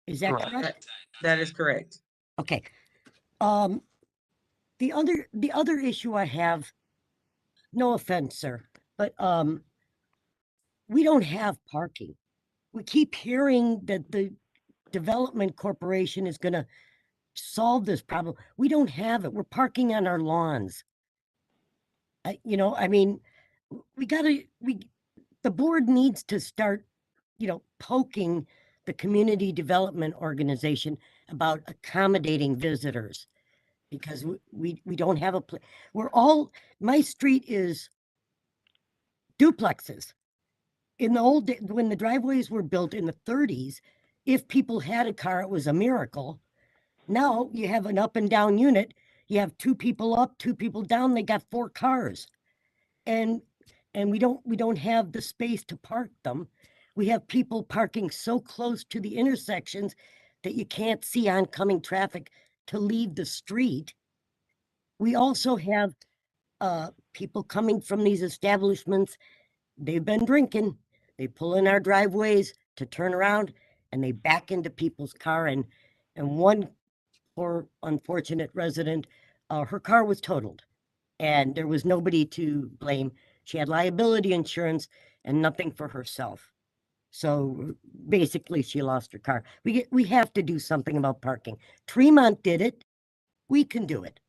Is that correct? That is correct. Okay. The other issue I have, no offense, sir, but we don't have parking. We keep hearing that the Development Corporation is going to solve this problem. We don't have it. We're parking on our lawns. The board needs to start, poking the community development organization about accommodating visitors, because we don't have a place. My street is duplexes. In the old days, when the driveways were built in the 30s, if people had a car, it was a miracle. Now you have an up and down unit. You have 2 people up, 2 people down. They got 4 cars, and we don't have the space to park them. We have people parking so close to the intersections that you can't see oncoming traffic to leave the street. We also have people coming from these establishments. They've been drinking. They pull in our driveways to turn around, and they back into people's car. And one poor unfortunate resident, her car was totaled, and there was nobody to blame. She had liability insurance and nothing for herself. So basically, she lost her car. We have to do something about parking. Tremont did it. We can do it.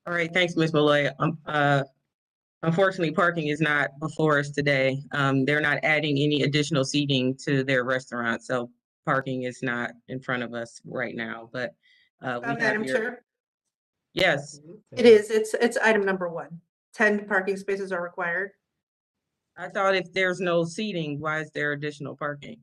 All right, thanks, Ms. Malloy. Unfortunately, parking is not before us today. They're not adding any additional seating to their restaurant, so parking is not in front of us right now. But Madam Chair? Yes. It is. It's item number 1. 10 parking spaces are required. I thought if there's no seating, why is there additional parking?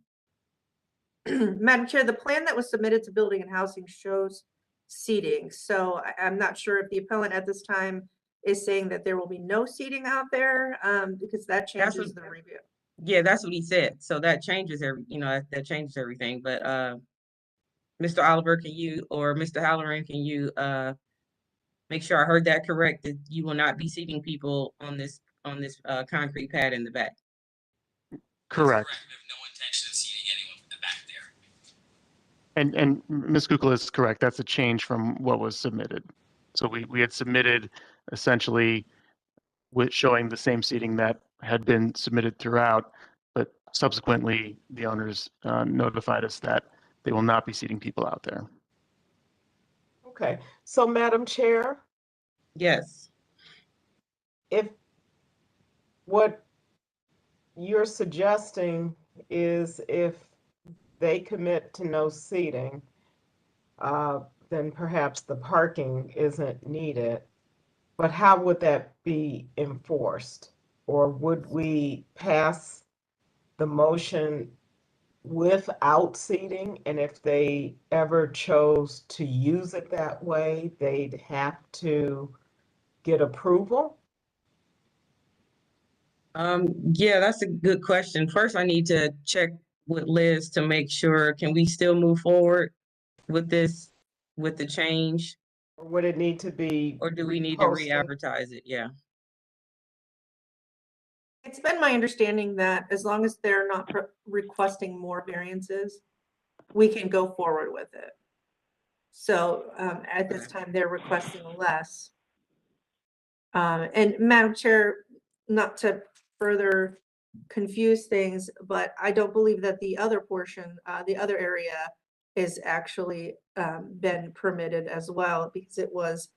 Madam Chair, the plan that was submitted to Building and Housing shows seating. So I'm not sure if the appellant at this time is saying that there will be no seating out there, because that changes the review. Yeah, that's what he said. So that changes that changes everything. But, Mr. Oliver, can you, or Mr. Halloran, can you, make sure I heard that correct, that you will not be seating people on this concrete pad in the back. Correct. We have no intention of seating anyone back there. And Ms. Kukla is correct. That's a change from what was submitted. So we had submitted essentially with showing the same seating that had been submitted throughout, but subsequently the owners notified us that they will not be seating people out there. Okay, so Madam Chair, Yes. if what you're suggesting is if they commit to no seating, then perhaps the parking isn't needed. But how would that be enforced? Or would we pass the motion without seating? And if they ever chose to use it that way, they'd have to get approval? Yeah, that's a good question. First, I need to check with Liz to make sure, can we still move forward with this, with the change? Or would it need to be? Or do we need to posted? re-advertise it? Yeah. It's been my understanding that as long as they're not requesting more variances, we can go forward with it. So at this time, they're requesting less. And Madam Chair, not to further confuse things, but I don't believe that the other portion, the other area is actually been permitted as well, because it was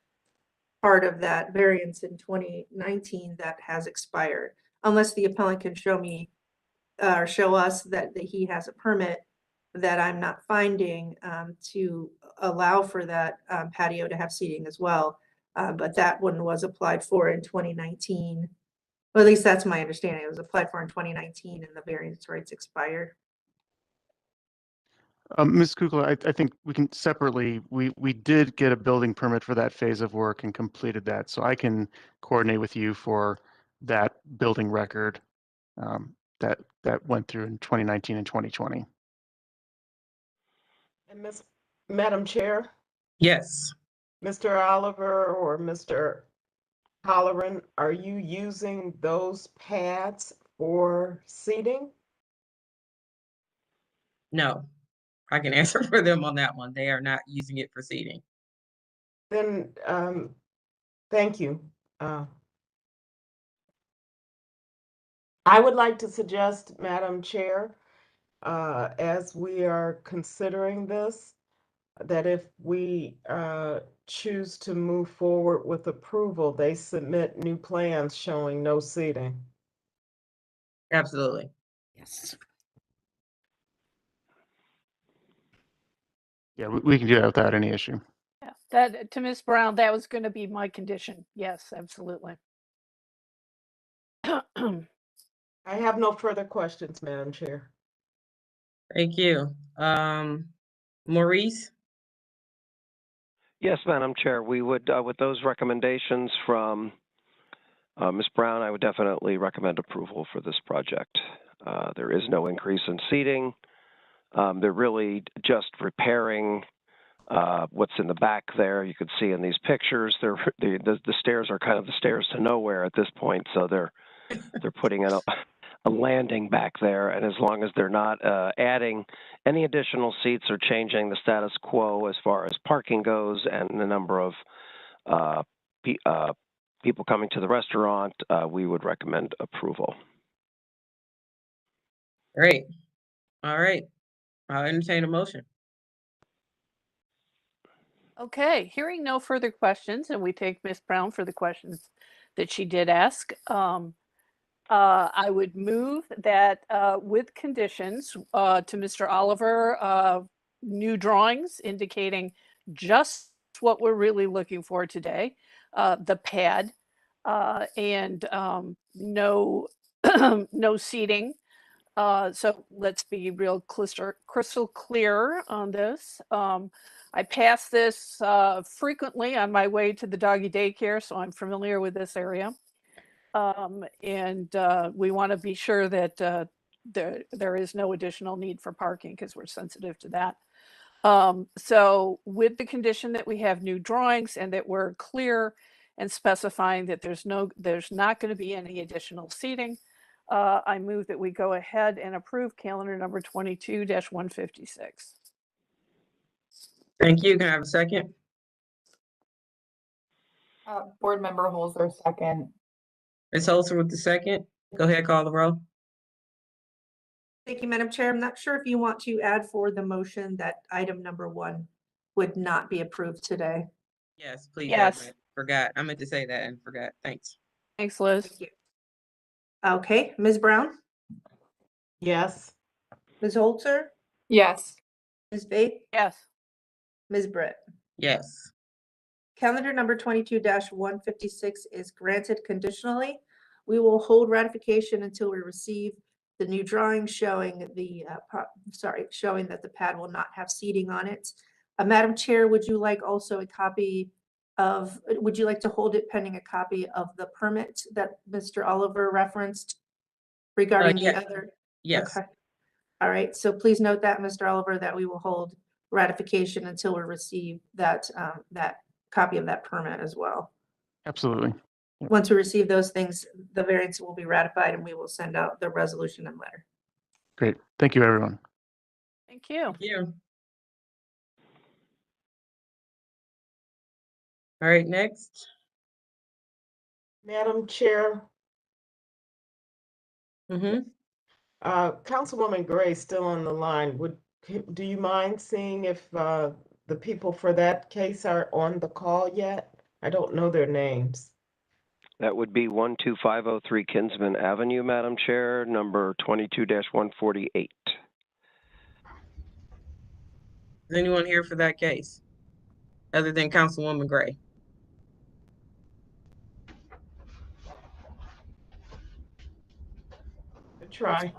part of that variance in 2019 that has expired. Unless the appellant can show me or show us that he has a permit that I'm not finding to allow for that patio to have seating as well. But that one was applied for in 2019. Well, at least that's my understanding. It was applied for in 2019 and the variance rights expired. Ms. Kukla, I think we can separately, we did get a building permit for that phase of work and completed that. So I can coordinate with you for that building record that went through in 2019 and 2020. And Madam Chair? Yes. Mr. Oliver or Mr. Holloran, are you using those pads for seating? No, I can answer for them on that one. They are not using it for seating. Then, thank you. I would like to suggest, Madam Chair, as we are considering this, that if we choose to move forward with approval, they submit new plans showing no seating. Absolutely. Yes. Yeah, we can do that without any issue. Yeah, that to Ms. Brown, that was going to be my condition. Yes, absolutely. I have no further questions, Madam Chair. Thank you. Maurice? Yes, Madam Chair, we would, with those recommendations from Ms. Brown, I would definitely recommend approval for this project. There is no increase in seating. They're really just repairing what's in the back there. You could see in these pictures, the stairs are kind of the stairs to nowhere at this point, so they're putting in a landing back there, and as long as they're not adding any additional seats or changing the status quo as far as parking goes and the number of people coming to the restaurant, we would recommend approval. Great. All right. I'll entertain a motion. Okay, hearing no further questions, and we thank Ms. Brown for the questions that she did ask. I would move that with conditions to Mr. Oliver, new drawings indicating just what we're really looking for today, the pad, and no no seating. So let's be real crystal clear on this. I pass this frequently on my way to the doggy daycare, so I'm familiar with this area. And we want to be sure that there is no additional need for parking because we're sensitive to that. So with the condition that we have new drawings and that we're clear and specifying that there's not going to be any additional seating, I move that we go ahead and approve calendar number 22-156. Thank you. Can I have a second? Board Member Holzer, second. Ms. Holzer with the second. Go ahead, call the roll. Thank you, Madam Chair. I'm not sure if you want to add for the motion that item number 1 would not be approved today. Yes, please. Yes. Forgot. I meant to say that and forgot. Thanks. Thanks, Liz. Thank you. Okay, Ms. Brown, Yes. Ms. Holzer, Yes. Ms. Vape, Yes. Ms. Britt. Yes. Calendar number 22-156 is granted conditionally. We will hold ratification until we receive the new drawing showing showing that the pad will not have seating on it. Madam Chair, would you like also a copy of, would you like to hold it pending a copy of the permit that Mr. Oliver referenced regarding yeah. the other? Yes. Okay. All right, so please note that, Mr. Oliver, that we will hold ratification until we receive that, that copy of that permit as well. Absolutely. Yep. Once we receive those things, the variance will be ratified and we will send out the resolution and letter. Great. Thank you, everyone. Thank you. Thank you. All right, next. Madam Chair, Mm-hmm. Councilwoman Gray still on the line. Do you mind seeing if the people for that case are on the call yet? I don't know their names. That would be 12503 Kinsman Avenue, Madam Chair, number 22-148. Is anyone here for that case other than Councilwoman Gray? Good try.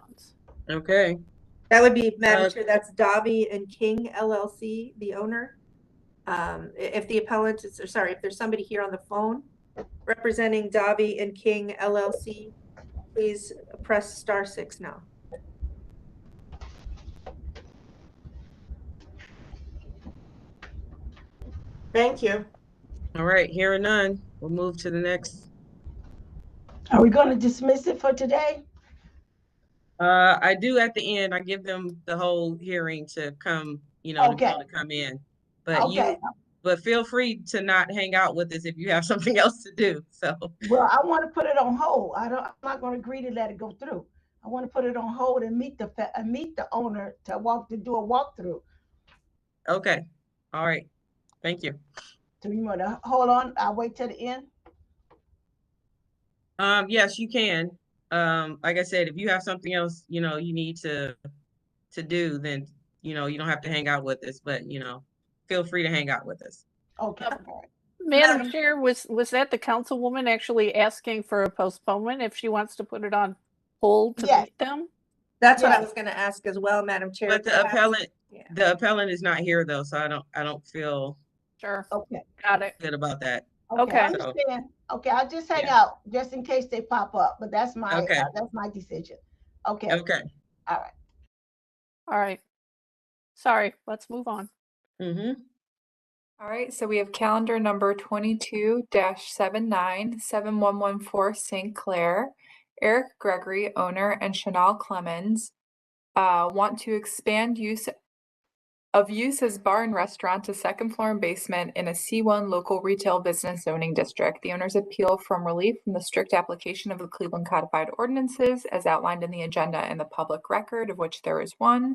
Okay. That would be, Madam Chair, that's Davi and King LLC, the owner. If the appellant is, or sorry, if there's somebody here on the phone representing Davi and King LLC, please press *6 now. Thank you. All right, hearing none, we'll move to the next. Are we going to dismiss it for today? I do at the end. I give them the whole hearing to come, Okay. to come in. But Okay. but feel free to not hang out with us if you have something else to do. So. Well, I want to put it on hold. I'm not going to agree to let it go through. I want to put it on hold and meet the owner to do a walkthrough. Okay. All right. Thank you. So you want to hold on? I'll wait till the end. Yes, you can. Like I said, if you have something else, you need to do, then, you don't have to hang out with us, but, feel free to hang out with us. Okay. Madam Chair, was that the councilwoman actually asking for a postponement if she wants to put it on hold to meet them? That's what I was going to ask as well, Madam Chair. But the appellant is not here though, so I don't feel Sure. Okay. Got it. good about that. Okay. I understand. Okay, I'll just hang out just in case they pop up, but that's my decision. Okay. Okay. All right. All right. Sorry, let's move on. Mm-hmm. All right, so we have calendar number 22-79-7114 St. Clair. Eric Gregory, owner, and Chanel Clemens want to expand use as bar and restaurant to second floor and basement in a C1 local retail business zoning district. The owners appeal from relief from the strict application of the Cleveland Codified Ordinances as outlined in the agenda and the public record, of which there is one.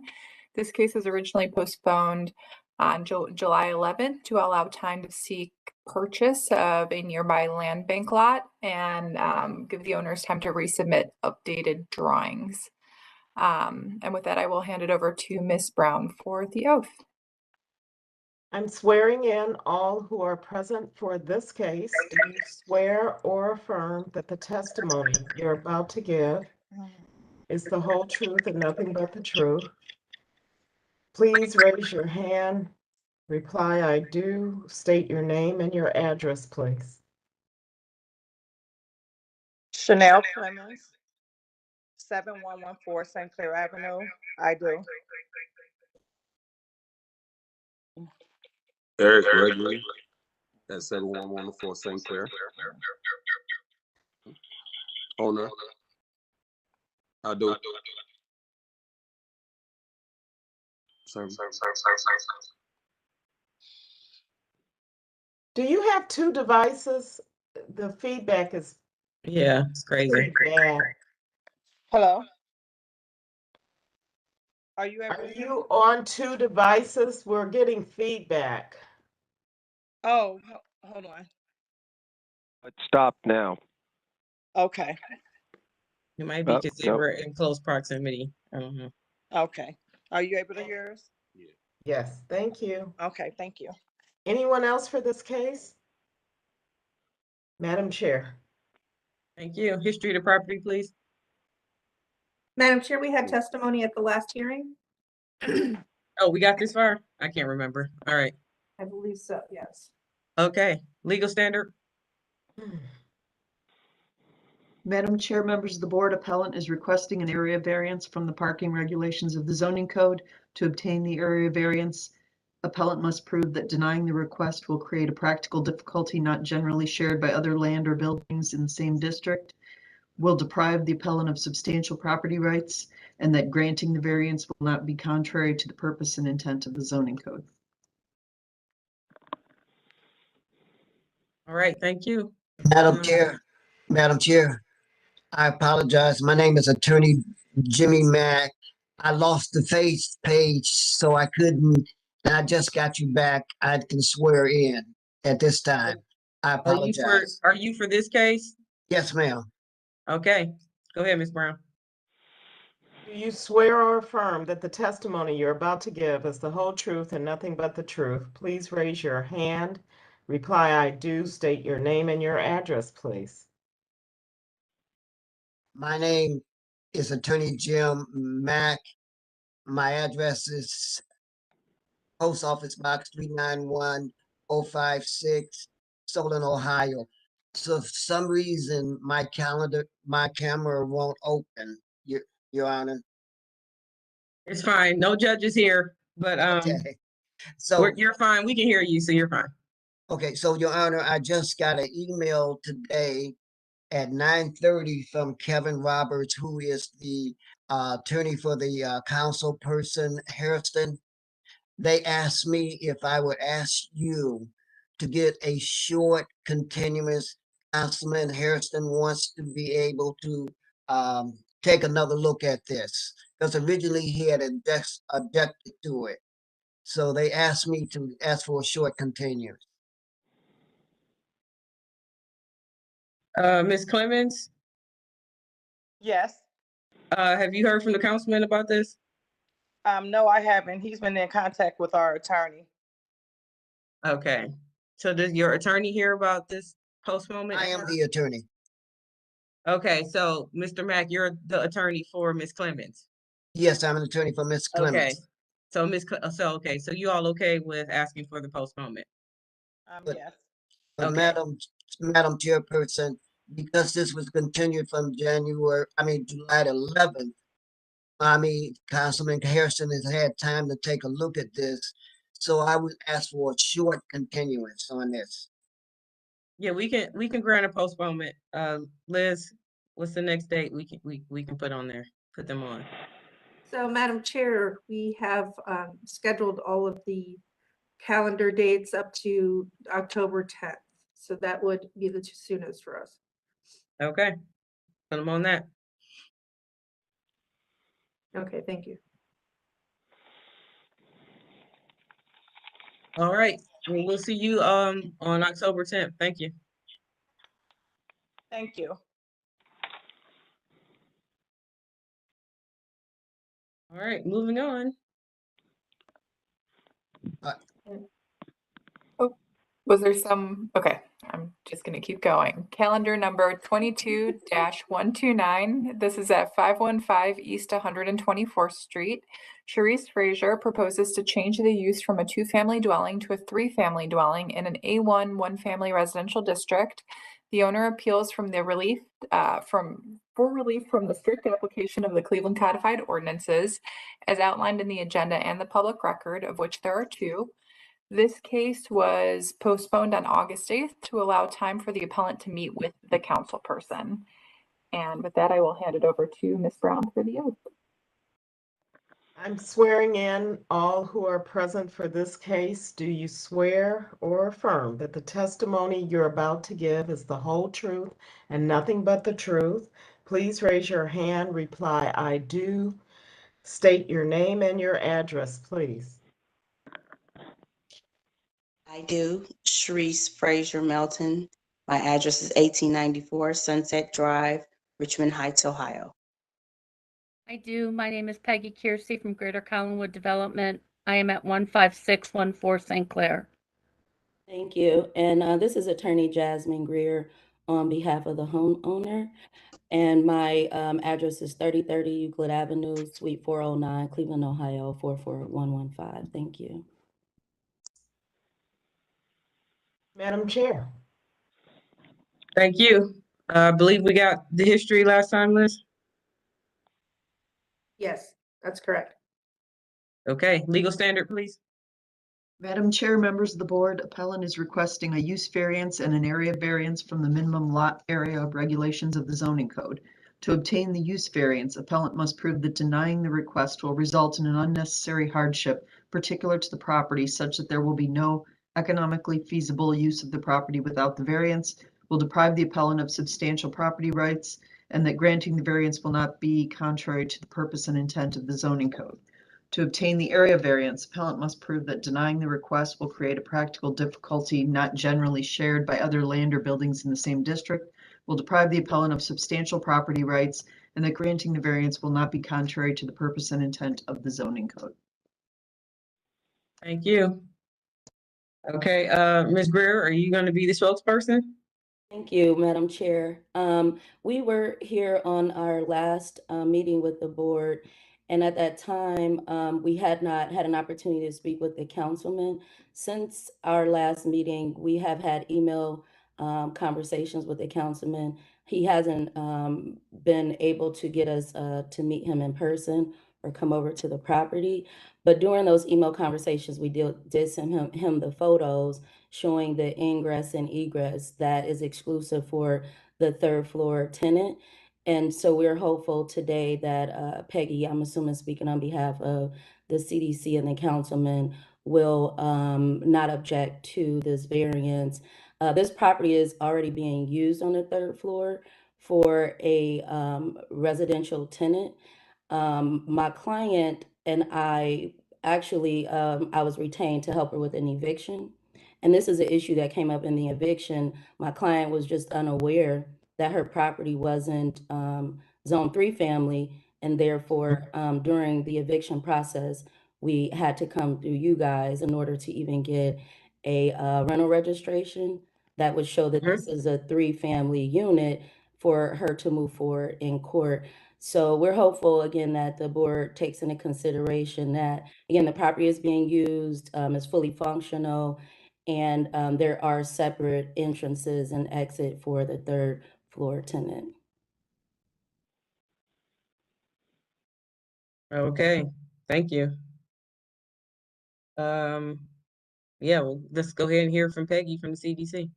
This case was originally postponed on July 11th to allow time to seek purchase of a nearby land bank lot and give the owners time to resubmit updated drawings. And with that, I will hand it over to Ms. Brown for the oath. I'm swearing in all who are present for this case. Do you swear or affirm that the testimony you're about to give is the whole truth and nothing but the truth? Please raise your hand. Reply, I do. State your name and your address, please. Chanel Clemens, 7114 St. Clair Avenue. I do. Eric Gregory at 7114 St. Clair. Owner. I do. Do you have two devices? The feedback is Yeah, it's crazy. pretty bad. Hello? Are you Are able to? you on two devices? We're getting feedback. Oh, hold on. It stopped now. Okay, It might be Oh, because they nope. were in close proximity. I don't know. okay. Are you able to hear us? Yes, thank you. Okay, thank you. Anyone else for this case? Madam Chair. Thank you. History of the property, please. Madam Chair, we had testimony at the last hearing. Oh, we got this far? I can't remember. All right. I believe so, yes. Okay. Legal standard. Madam Chair, members of the board, appellant is requesting an area variance from the parking regulations of the zoning code. To obtain the area variance, appellant must prove that denying the request will create a practical difficulty not generally shared by other land or buildings in the same district, will deprive the appellant of substantial property rights, and that granting the variance will not be contrary to the purpose and intent of the zoning code. All right. Thank you. Madam Chair, I apologize. My name is Attorney Jimmy Mack. I lost the face page, so I couldn't, and I just got you back. I can swear in at this time. I apologize. Are you for this case? Yes, ma'am. Okay. Go ahead, Ms. Brown. Do you swear or affirm that the testimony you're about to give is the whole truth and nothing but the truth? Please raise your hand. Reply, I do. State your name and your address, please. My name is Attorney Jim Mack. My address is Post Office Box 391056, Solon, Ohio. So for some reason, my camera won't open, Your Honor. It's fine. No judges here, but Okay. So you're fine. We can hear you, so you're fine. okay, so Your Honor, I just got an email today at 9:30 from Kevin Roberts, who is the attorney for the council person, Harrison. They asked me if I would ask you to get a short continuous. Councilman Harrison wants to be able to take another look at this because originally he had objected to it. So they asked me to ask for a short continuous. Ms. Clemens, Yes. have you heard from the councilman about this? No, I haven't. He's been in contact with our attorney. Okay. So does your attorney hear about this postponement? I am the attorney. Okay, so Mr. Mack, you're the attorney for Ms. Clemens. Yes, I'm an attorney for Ms. Clemens. Okay. So okay, so you all okay with asking for the postponement? Yes. But Okay. Madam Chairperson, because this was continued from July 11th, Councilman Harrison has had time to take a look at this. So I would ask for a short continuance on this. Yeah, we can grant a postponement. Liz, what's the next date we can put on there, put them on? So Madam Chair, we have scheduled all of the calendar dates up to October 10th. So that would be the soonest for us. Okay, put them on that. Okay, thank you. All right, well, we'll see you on October 10th. Thank you. Thank you. All right, moving on. Was there some, okay, I'm just gonna keep going. Calendar number 22-129. This is at 515 East 124th Street. Sharice Frazier proposes to change the use from a 2-family dwelling to a 3-family dwelling in an A1 1-family residential district. The owner appeals from the relief from the strict application of the Cleveland Codified Ordinances as outlined in the agenda and the public record, of which there are 2. This case was postponed on August 8th to allow time for the appellant to meet with the council person. And with that, I will hand it over to Ms. Brown for the oath. I'm swearing in all who are present for this case. Do you swear or affirm that the testimony you're about to give is the whole truth and nothing but the truth? Please raise your hand, reply, I do. State your name and your address, please. I do. Sharice Frazier Melton. My address is 1894 Sunset Drive, Richmond Heights, Ohio. I do. My name is Peggy Kiersey from Greater Collinwood Development. I am at 15614 St. Clair. Thank you. And this is Attorney Jasmine Greer on behalf of the homeowner. And my address is 3030 Euclid Avenue, Suite 409, Cleveland, Ohio, 44115. Thank you. Madam Chair. Thank you. I believe we got the history last time, Liz. Yes, that's correct. Okay, legal standard, please. Madam Chair, members of the board, appellant is requesting a use variance and an area variance from the minimum lot area regulations of the zoning code. To obtain the use variance, appellant must prove that denying the request will result in an unnecessary hardship particular to the property such that there will be no economically feasible use of the property without the variance, will deprive the appellant of substantial property rights, and that granting the variance will not be contrary to the purpose and intent of the zoning code. To obtain the area variance, appellant must prove that denying the request will create a practical difficulty not generally shared by other land or buildings in the same district, will deprive the appellant of substantial property rights, and that granting the variance will not be contrary to the purpose and intent of the zoning code. Thank you. Okay, Ms. Greer, are you going to be the spokesperson? Thank you, Madam Chair. We were here on our last meeting with the board, and at that time, we had not had an opportunity to speak with the councilman. Since our last meeting, we have had email conversations with the councilman. He hasn't been able to get us to meet him in person or come over to the property. But during those email conversations, we did send him the photos showing the ingress and egress that is exclusive for the third floor tenant. And so we're hopeful today that Peggy, I'm assuming speaking on behalf of the CDC and the councilman, will not object to this variance. This property is already being used on the third floor for a residential tenant. My client and I actually, I was retained to help her with an eviction. And this is an issue that came up in the eviction. My client was just unaware that her property wasn't zone 3 family. And therefore, during the eviction process, we had to come through you guys in order to even get a rental registration that would show that this is a 3-family unit for her to move forward in court. So we're hopeful, again, that the board takes into consideration that, again, the property is being used, is fully functional, and there are separate entrances and exit for the third floor tenant. Okay, thank you. Yeah, well, let's go ahead and hear from Peggy from the CDC.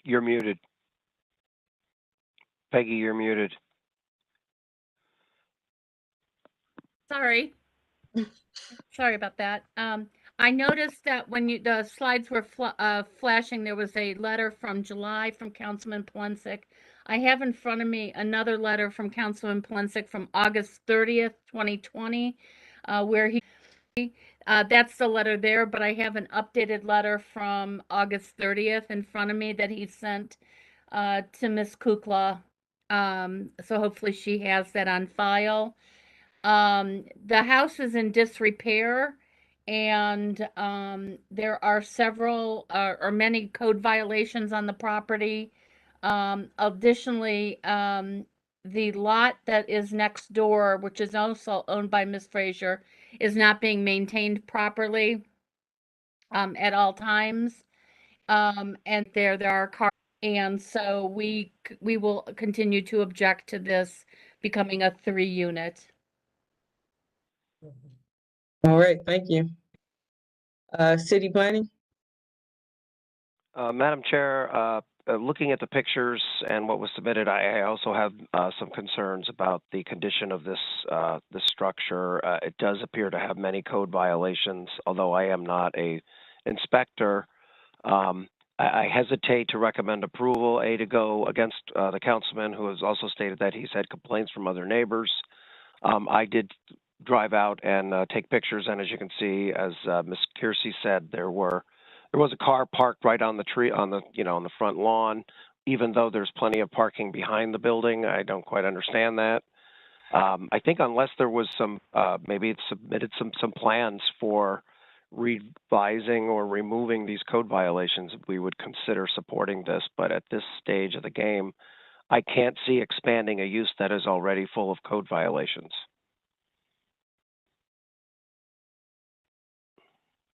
You're muted. Peggy, you're muted. Sorry. Sorry about that. I noticed that when the slides were flashing, there was a letter from July from Councilman Plensick. I have in front of me another letter from Councilman Plensick from August 30th, 2020, where he, that's the letter there, but I have an updated letter from August 30th in front of me that he sent to Ms. Kukla. So hopefully she has that on file. The house is in disrepair, and there are several or many code violations on the property. Additionally, the lot that is next door, which is also owned by Ms. Frazier, is not being maintained properly at all times. And there are cars And so we will continue to object to this becoming a 3-unit. All right, thank you. City planning? Madam Chair, looking at the pictures and what was submitted, I also have some concerns about the condition of this structure. It does appear to have many code violations, although I am not a inspector. I hesitate to recommend approval, to go against the councilman who has also stated that he's had complaints from other neighbors. I did drive out and take pictures, and as you can see, as Ms. Kiersey said, there was a car parked right on the tree on the front lawn, even though there's plenty of parking behind the building. I don't quite understand that. I think unless there was some, maybe it submitted some plans for revising or removing these code violations, we would consider supporting this. But at this stage of the game, I can't see expanding a use that is already full of code violations.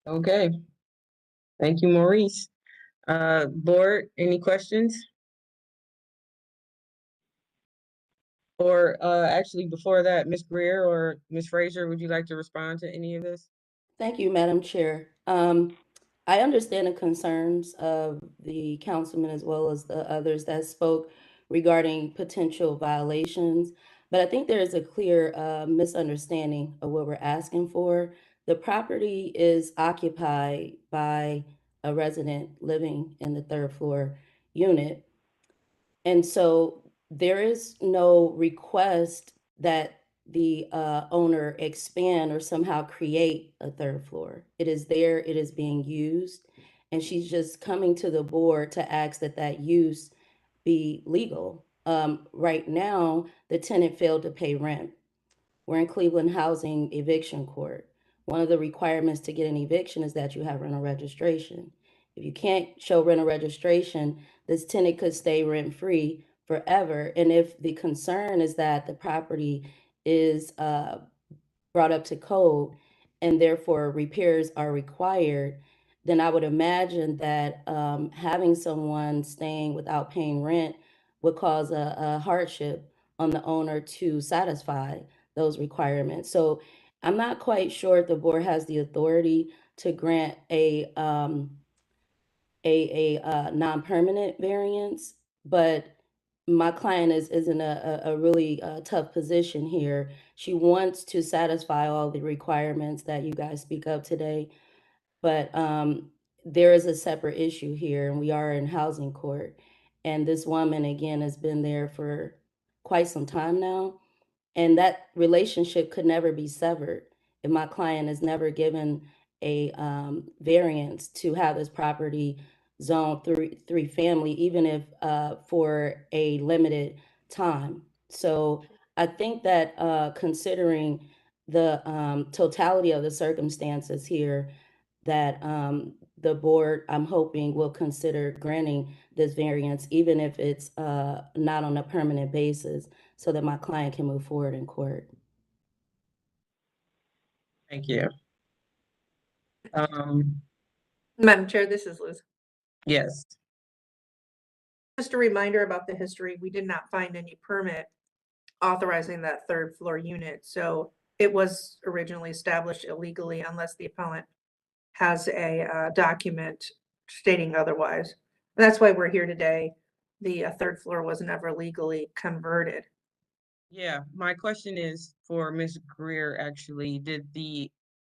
Okay. Thank you, Maurice. Board, any questions? Or actually, before that, Ms. Greer or Ms. Frazier, would you like to respond to any of this? Thank you, Madam Chair. I understand the concerns of the councilman as well as the others that spoke regarding potential violations, but I think there is a clear misunderstanding of what we're asking for. The property is occupied by a resident living in the 3rd floor unit. And so there is no request that the owner expand or somehow create a 3rd floor. It is there, it is being used, and she's just coming to the board to ask that that use be legal. Right now, the tenant failed to pay rent. We're in Cleveland Housing Eviction Court. One of the requirements to get an eviction is that you have rental registration. If you can't show rental registration, this tenant could stay rent-free forever. And if the concern is that the property is brought up to code and therefore repairs are required, then I would imagine that having someone staying without paying rent would cause a hardship on the owner to satisfy those requirements. So I'm not quite sure if the board has the authority to grant a non-permanent variance, but my client is in a really tough position here. She wants to satisfy all the requirements that you guys speak of today, but there is a separate issue here, and we are in housing court. And this woman, again, has been there for quite some time now, and that relationship could never be severed if my client is never given a variance to have this property zone three family, even if for a limited time. So I think that considering the totality of the circumstances here, that the board, I'm hoping, will consider granting this variance, even if it's not on a permanent basis, so that my client can move forward in court. Thank you. Madam Chair, this is Liz. Yes. Just a reminder about the history, we did not find any permit authorizing that 3rd floor unit. So it was originally established illegally unless the appellant has a document stating otherwise. And that's why we're here today. The 3rd floor was never legally converted. Yeah, my question is for Ms. Greer, actually. Did the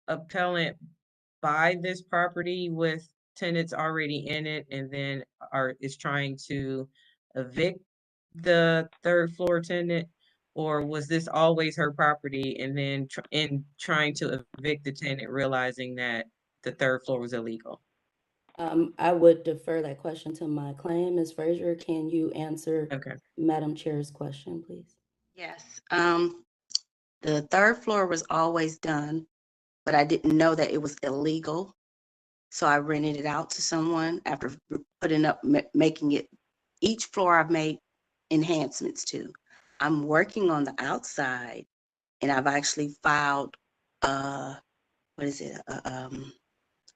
appellant buy this property with tenants already in it and then is trying to evict the 3rd floor tenant? Or was this always her property and then trying to evict the tenant, realizing that the 3rd floor was illegal? I would defer that question to my client. Ms. Frazier, can you answer Madam Chair's question, please? Yes. The 3rd floor was always done, but I didn't know that it was illegal. So I rented it out to someone after putting up, making it, each floor I've made enhancements to. I'm working on the outside, and I've actually filed,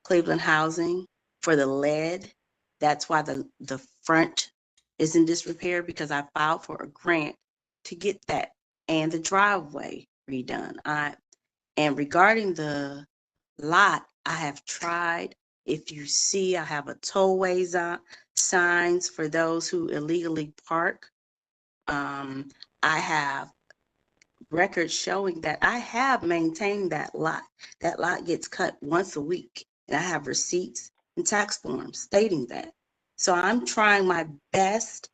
Cleveland Housing for the lead. That's why the front is in disrepair because I filed for a grant to get that and the driveway redone. And regarding the lot, I have tried. If you see, I have a tollway signs for those who illegally park. I have records showing that I have maintained that lot. That lot gets cut once a week, and I have receipts and tax forms stating that. So I'm trying my best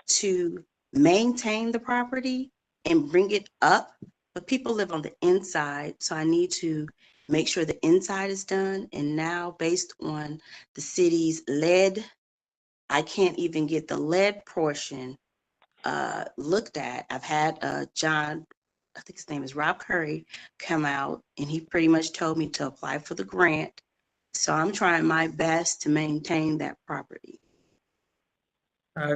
to maintain the property and bring it up, but people live on the inside, so I need to make sure the inside is done. And now, based on the city's lead, I can't even get the lead portion looked at. I've had John, I think his name is Rob Curry, come out, and he pretty much told me to apply for the grant. So I'm trying my best to maintain that property.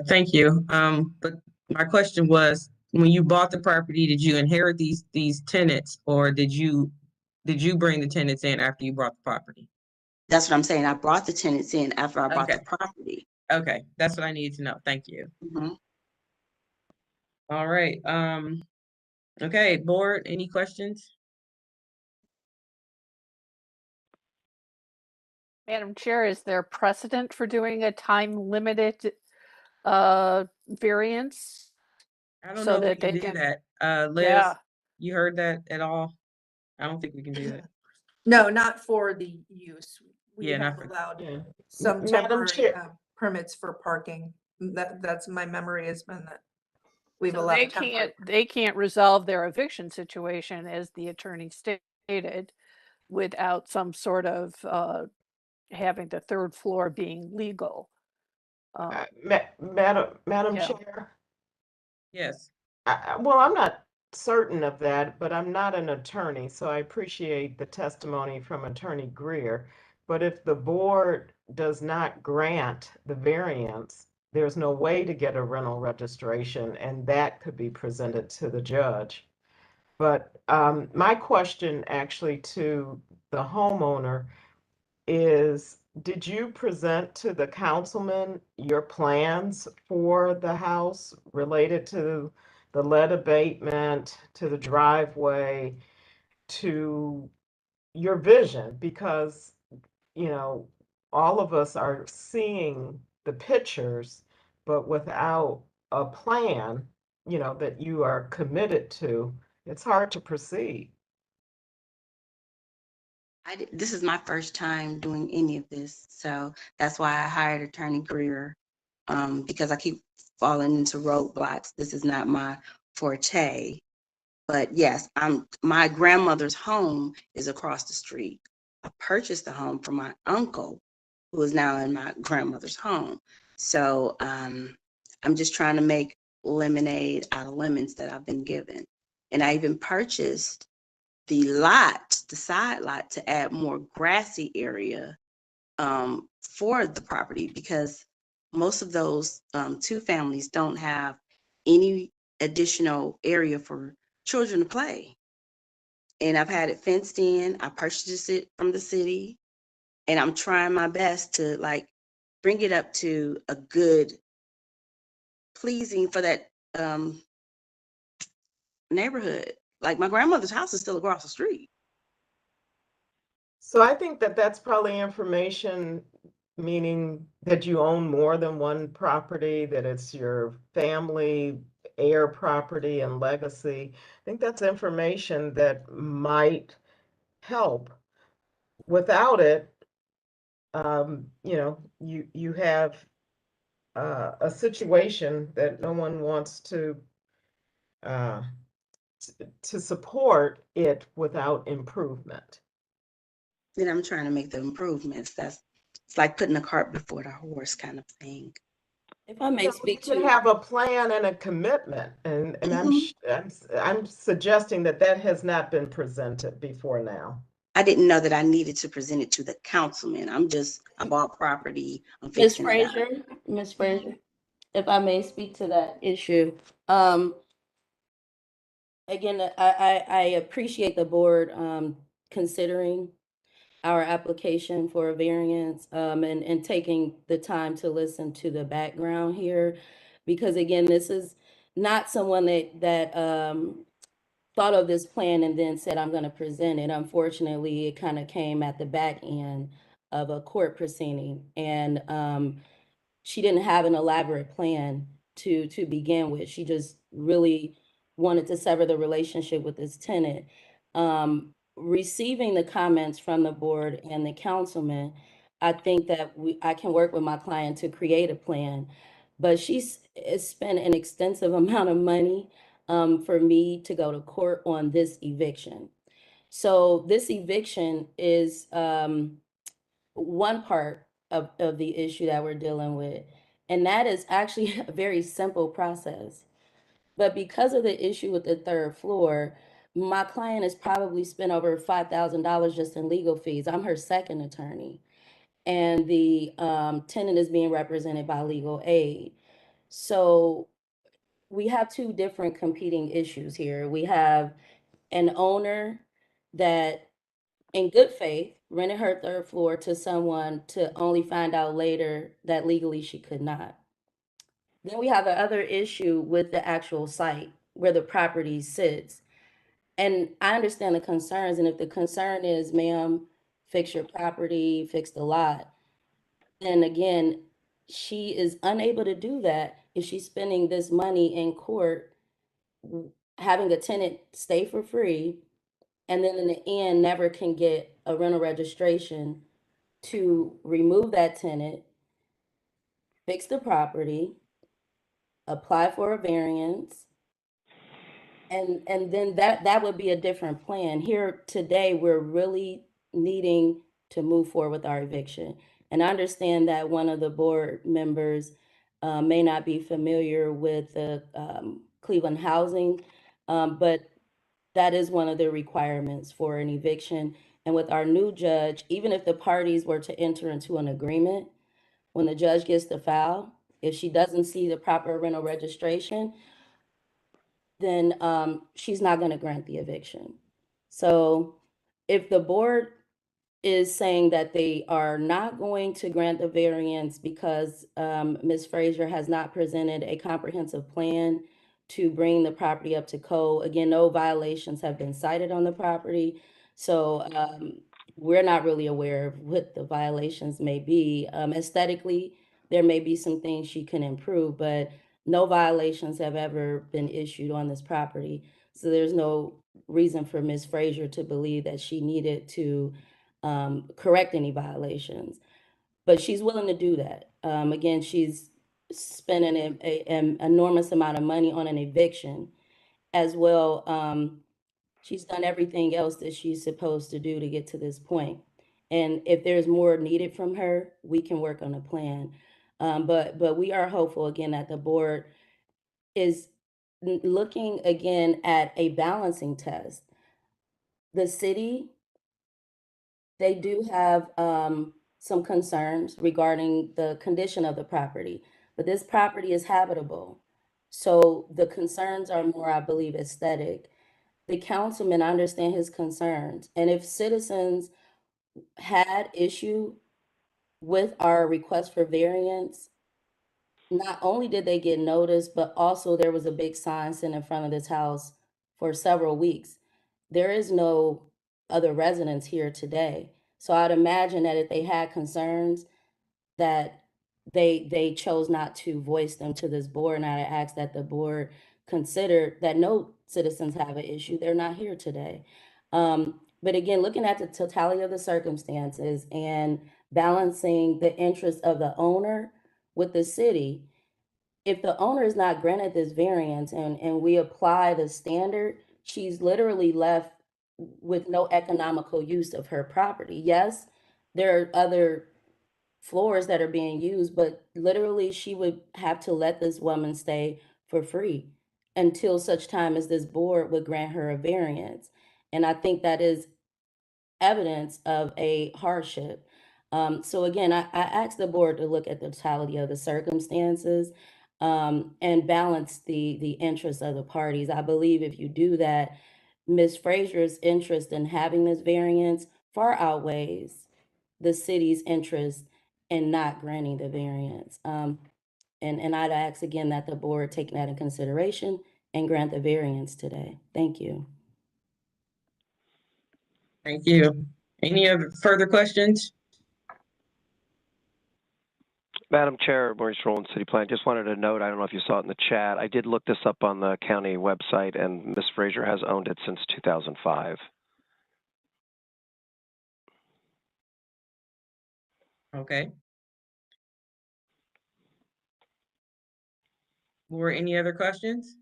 Thank you. But my question was, when you bought the property, did you inherit these tenants, or did you bring the tenants in after you bought the property? That's what I'm saying. I brought the tenants in after I bought Okay. the property. Okay, that's what I needed to know. Thank you. Mhm. All right. Okay, board, any questions? Madam Chair, is there precedent for doing a time-limited variance? I don't So know if we that can they do can, that. Liz, yeah. you heard that at all? I don't think we can do that. No, not for the use. We Yeah, not have for- allowed Yeah. some Madam temporary Chair. permits for parking. That's my memory has been that we've So allowed temporary. they can't resolve their eviction situation, as the attorney stated, without some sort of having the third floor being legal. Madam Yeah. Chair, Yes. well, I'm not certain of that, but I'm not an attorney, so I appreciate the testimony from Attorney Greer. But if the board does not grant the variance, there's no way to get a rental registration, and that could be presented to the judge. But my question actually to the homeowner is, did you present to the councilman your plans for the house related to the lead abatement, to the driveway, to your vision? Because, you know, all of us are seeing the pictures, but without a plan, you know, that you are committed to, it's hard to proceed. This is my first time doing any of this, so that's why I hired Attorney Greer, because I keep falling into roadblocks. This is not my forte. But yes, my grandmother's home is across the street. I purchased the home from my uncle, who is now in my grandmother's home. So I'm just trying to make lemonade out of lemons that I've been given. And I even purchased the lot, the side lot, to add more grassy area for the property, because most of those two families don't have any additional area for children to play. And I've had it fenced in. I purchased it from the city, and I'm trying my best to like bring it up to a good, pleasing for that neighborhood. Like my grandmother's house is still across the street. So I think that that's probably information, meaning that you own more than one property, that it's your family heir property and legacy. I think that's information that might help. Without it, you know, you have a situation that no one wants uh, to support it without improvement. And I'm trying to make the improvements. It's like putting a cart before the horse kind of thing. If I may You speak should to, have a plan and a commitment, and I'm suggesting that that has not been presented before now. I didn't know that I needed to present it to the councilman. I bought property. I'm Ms. fixing it out. Frazier, Ms. Frazier, if I may speak to that issue. Again, I appreciate the board considering our application for a variance, and taking the time to listen to the background here. Because again, this is not someone that thought of this plan and then said, I'm gonna present it. Unfortunately, it kind of came at the back end of a court proceeding. And she didn't have an elaborate plan to begin with. She just really wanted to sever the relationship with this tenant. Receiving the comments from the board and the councilman, I think that I can work with my client to create a plan. But she's spent an extensive amount of money for me to go to court on this eviction. So this eviction is one part of the issue that we're dealing with. And that is actually a very simple process. But because of the issue with the third floor, my client has probably spent over $5,000 just in legal fees. I'm her second attorney. And the tenant is being represented by legal aid. So we have two different competing issues here. We have an owner that, in good faith, rented her third floor to someone to only find out later that legally she could not. Then we have the other issue with the actual site where the property sits. And I understand the concerns. And if the concern is, ma'am, fix your property, fix the lot, then again, she is unable to do that if she's spending this money in court, having a tenant stay for free, and then in the end, never can get a rental registration to remove that tenant, fix the property, apply for a variance, and then that would be a different plan. Here today, we're really needing to move forward with our eviction. And I understand that one of the board members may not be familiar with the Cleveland housing, but that is one of the requirements for an eviction. And with our new judge, even if the parties were to enter into an agreement, when the judge gets the file, if she doesn't see the proper rental registration, then she's not going to grant the eviction. So if the board is saying that they are not going to grant the variance because Ms. Frazier has not presented a comprehensive plan to bring the property up to code. Again, no violations have been cited on the property. So we're not really aware of what the violations may be. Aesthetically, there may be some things she can improve, but no violations have ever been issued on this property. So there's no reason for Ms. Frazier to believe that she needed to correct any violations. But she's willing to do that. Again, she's spending an enormous amount of money on an eviction as well. She's done everything else that she's supposed to do to get to this point. And if there's more needed from her, we can work on a plan. But we are hopeful again that the board is looking again at a balancing test. The city, they do have some concerns regarding the condition of the property, but this property is habitable. So the concerns are more, I believe, aesthetic. The councilman, I understand his concerns. And if citizens had issue with our request for variance, not only did they get notice, but also there was a big sign sitting in front of this house for several weeks. There is no other residents here today. So I'd imagine that if they had concerns, that they chose not to voice them to this board. And I ask that the board consider that no citizens have an issue. They're not here today. But again, looking at the totality of the circumstances and balancing the interests of the owner with the city, if the owner is not granted this variance and we apply the standard, she's literally left with no economical use of her property. Yes, there are other floors that are being used, but literally she would have to let this woman stay for free until such time as this board would grant her a variance. And I think that is evidence of a hardship. So again, I asked the board to look at the totality of the circumstances and balance the interests of the parties. I believe if you do that, Ms. Frazier's interest in having this variance far outweighs the city's interest in not granting the variance. And I'd ask again that the board take that in consideration and grant the variance today. Thank you. Thank you. Any other further questions? Madam Chair, Maurice Rowland, City Plan. Just wanted to note, I don't know if you saw it in the chat, I did look this up on the county website, and Ms. Frazier has owned it since 2005. Okay. Or any other questions?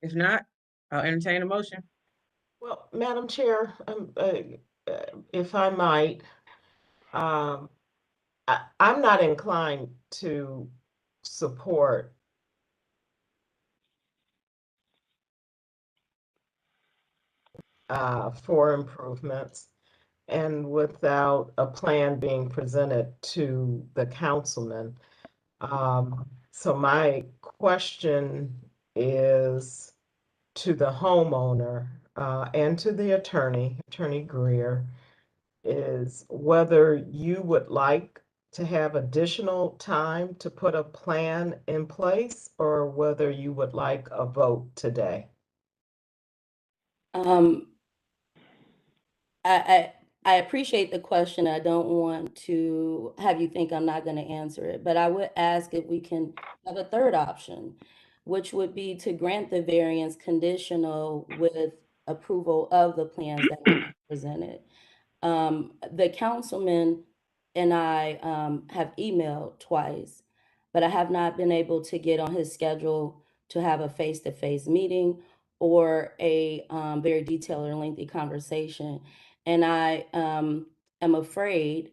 If not, I'll entertain a motion. Well, Madam Chair, if I might, I'm not inclined to support for improvements and without a plan being presented to the councilman. So my question is to the homeowner and to the Attorney Greer, is whether you would like to have additional time to put a plan in place, or whether you would like a vote today. I appreciate the question. I don't want to have you think I'm not going to answer it, but I would ask if we can have a third option, which would be to grant the variance conditional with approval of the plans that were presented. The councilman and I have emailed twice, but I have not been able to get on his schedule to have a face-to-face meeting or a very detailed or lengthy conversation. And I am afraid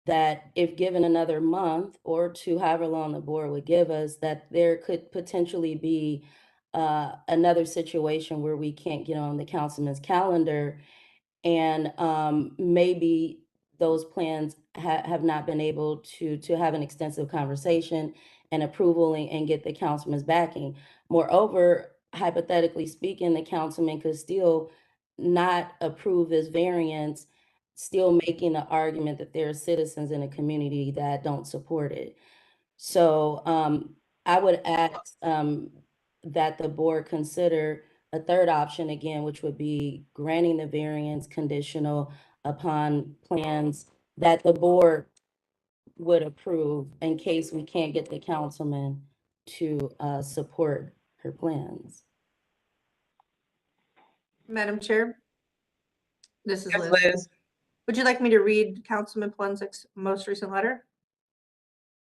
that if given another month or two, however long the board would give us, that there could potentially be another situation where we can't get on the councilman's calendar, and maybe those plans have not been able to have an extensive conversation and approval and get the councilman's backing. Moreover, hypothetically speaking, the councilman could still not approve this variance, still making the argument that there are citizens in the community that don't support it. So I would ask that the board consider a third option again, which would be granting the variance conditional upon plans that the board would approve in case we can't get the councilman to support her plans. Madam Chair, this is Yes, Liz. Liz. Would you like me to read Councilman Plunzik's most recent letter?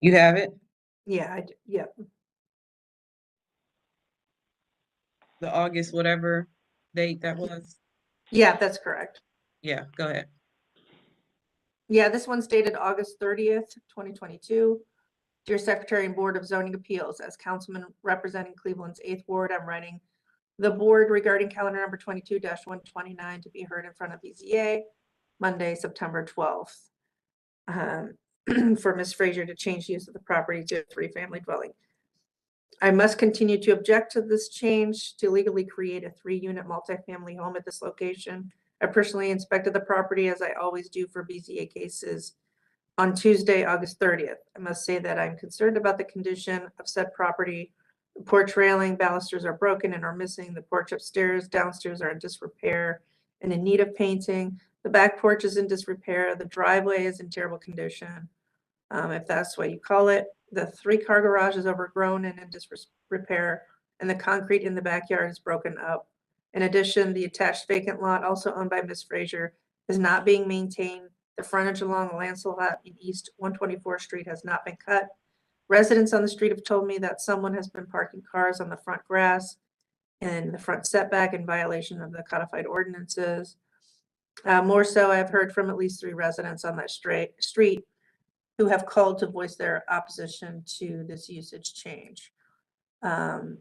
You have it? Yeah, I do. Yeah. The August whatever date that was? Yeah, that's correct. Yeah, go ahead. Yeah, this one's dated August 30th, 2022. Dear Secretary and Board of Zoning Appeals, as councilman representing Cleveland's 8th Ward, I'm writing the board regarding calendar number 22-129 to be heard in front of BZA Monday, September 12th. For Ms. Frazier to change use of the property to a 3-family dwelling. I must continue to object to this change to legally create a 3-unit multifamily home at this location. I personally inspected the property, as I always do for BZA cases, on Tuesday, August 30th. I must say that I'm concerned about the condition of said property. The porch railing balusters are broken and are missing. The porch upstairs, downstairs are in disrepair and in need of painting. The back porch is in disrepair. The driveway is in terrible condition, if that's what you call it. The 3-car garage is overgrown and in disrepair, and the concrete in the backyard is broken up. In addition, the attached vacant lot, also owned by Ms. Frazier, is not being maintained. The frontage along Lancelot in East 124th Street has not been cut. Residents on the street have told me that someone has been parking cars on the front grass and the front setback in violation of the codified ordinances. More so, I've heard from at least 3 residents on that street who have called to voice their opposition to this usage change. I'm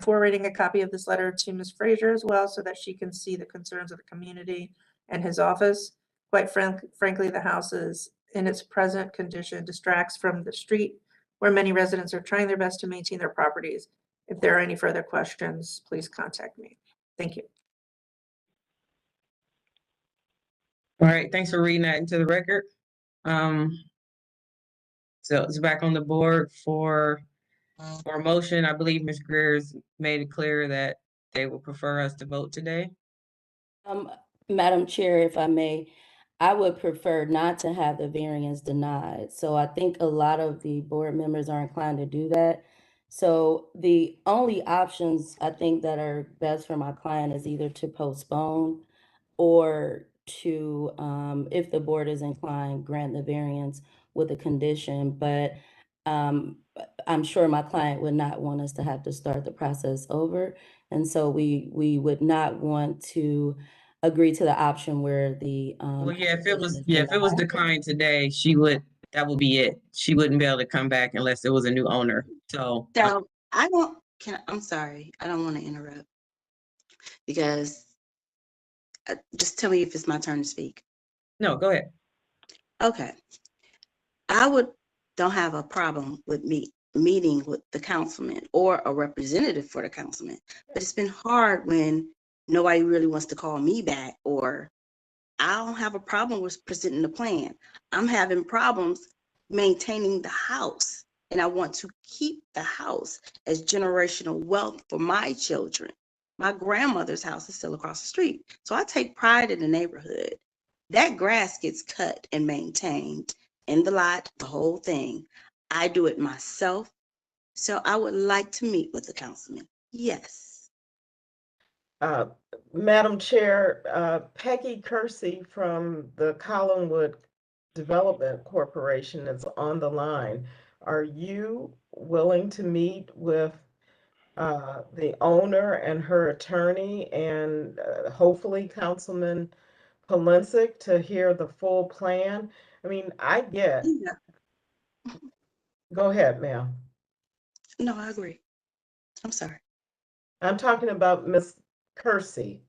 forwarding a copy of this letter to Ms. Frazier as well, so that she can see the concerns of the community and his office. Quite frankly, the house is in its present condition distracts from the street, where many residents are trying their best to maintain their properties. If there are any further questions, please contact me. Thank you. All right, thanks for reading that into the record. So it's back on the board for a motion. I believe Ms. Greer's made it clear that they would prefer us to vote today. Madam Chair, if I may, I would prefer not to have the variance denied. So I think a lot of the board members are inclined to do that. So the only options I think that are best for my client is either to postpone or to, if the board is inclined, grant the variance with a condition. But I'm sure my client would not want us to have to start the process over. And so we would not want to agree to the option where the Well, yeah, if it was denied. declined today, that would be it. She wouldn't be able to come back unless there was a new owner. So So I'm sorry, I don't want to interrupt because just tell me if it's my turn to speak. no, go ahead. Okay. Don't have a problem with meeting with the councilman or a representative for the councilman, but it's been hard when nobody really wants to call me back, or I don't have a problem with presenting the plan. I'm having problems maintaining the house, and I want to keep the house as generational wealth for my children. My grandmother's house is still across the street, so I take pride in the neighborhood. That grass gets cut and maintained in the lot, the whole thing. I do it myself, so I would like to meet with the councilman. Yes. Madam Chair, Peggy Kersey from the Collinwood Development Corporation is on the line. Are you willing to meet with the owner and her attorney and hopefully Councilman Polensek to hear the full plan? I mean, I get. Yeah. Go ahead, ma'am. No, I agree. I'm sorry. I'm talking about Ms. Kersey.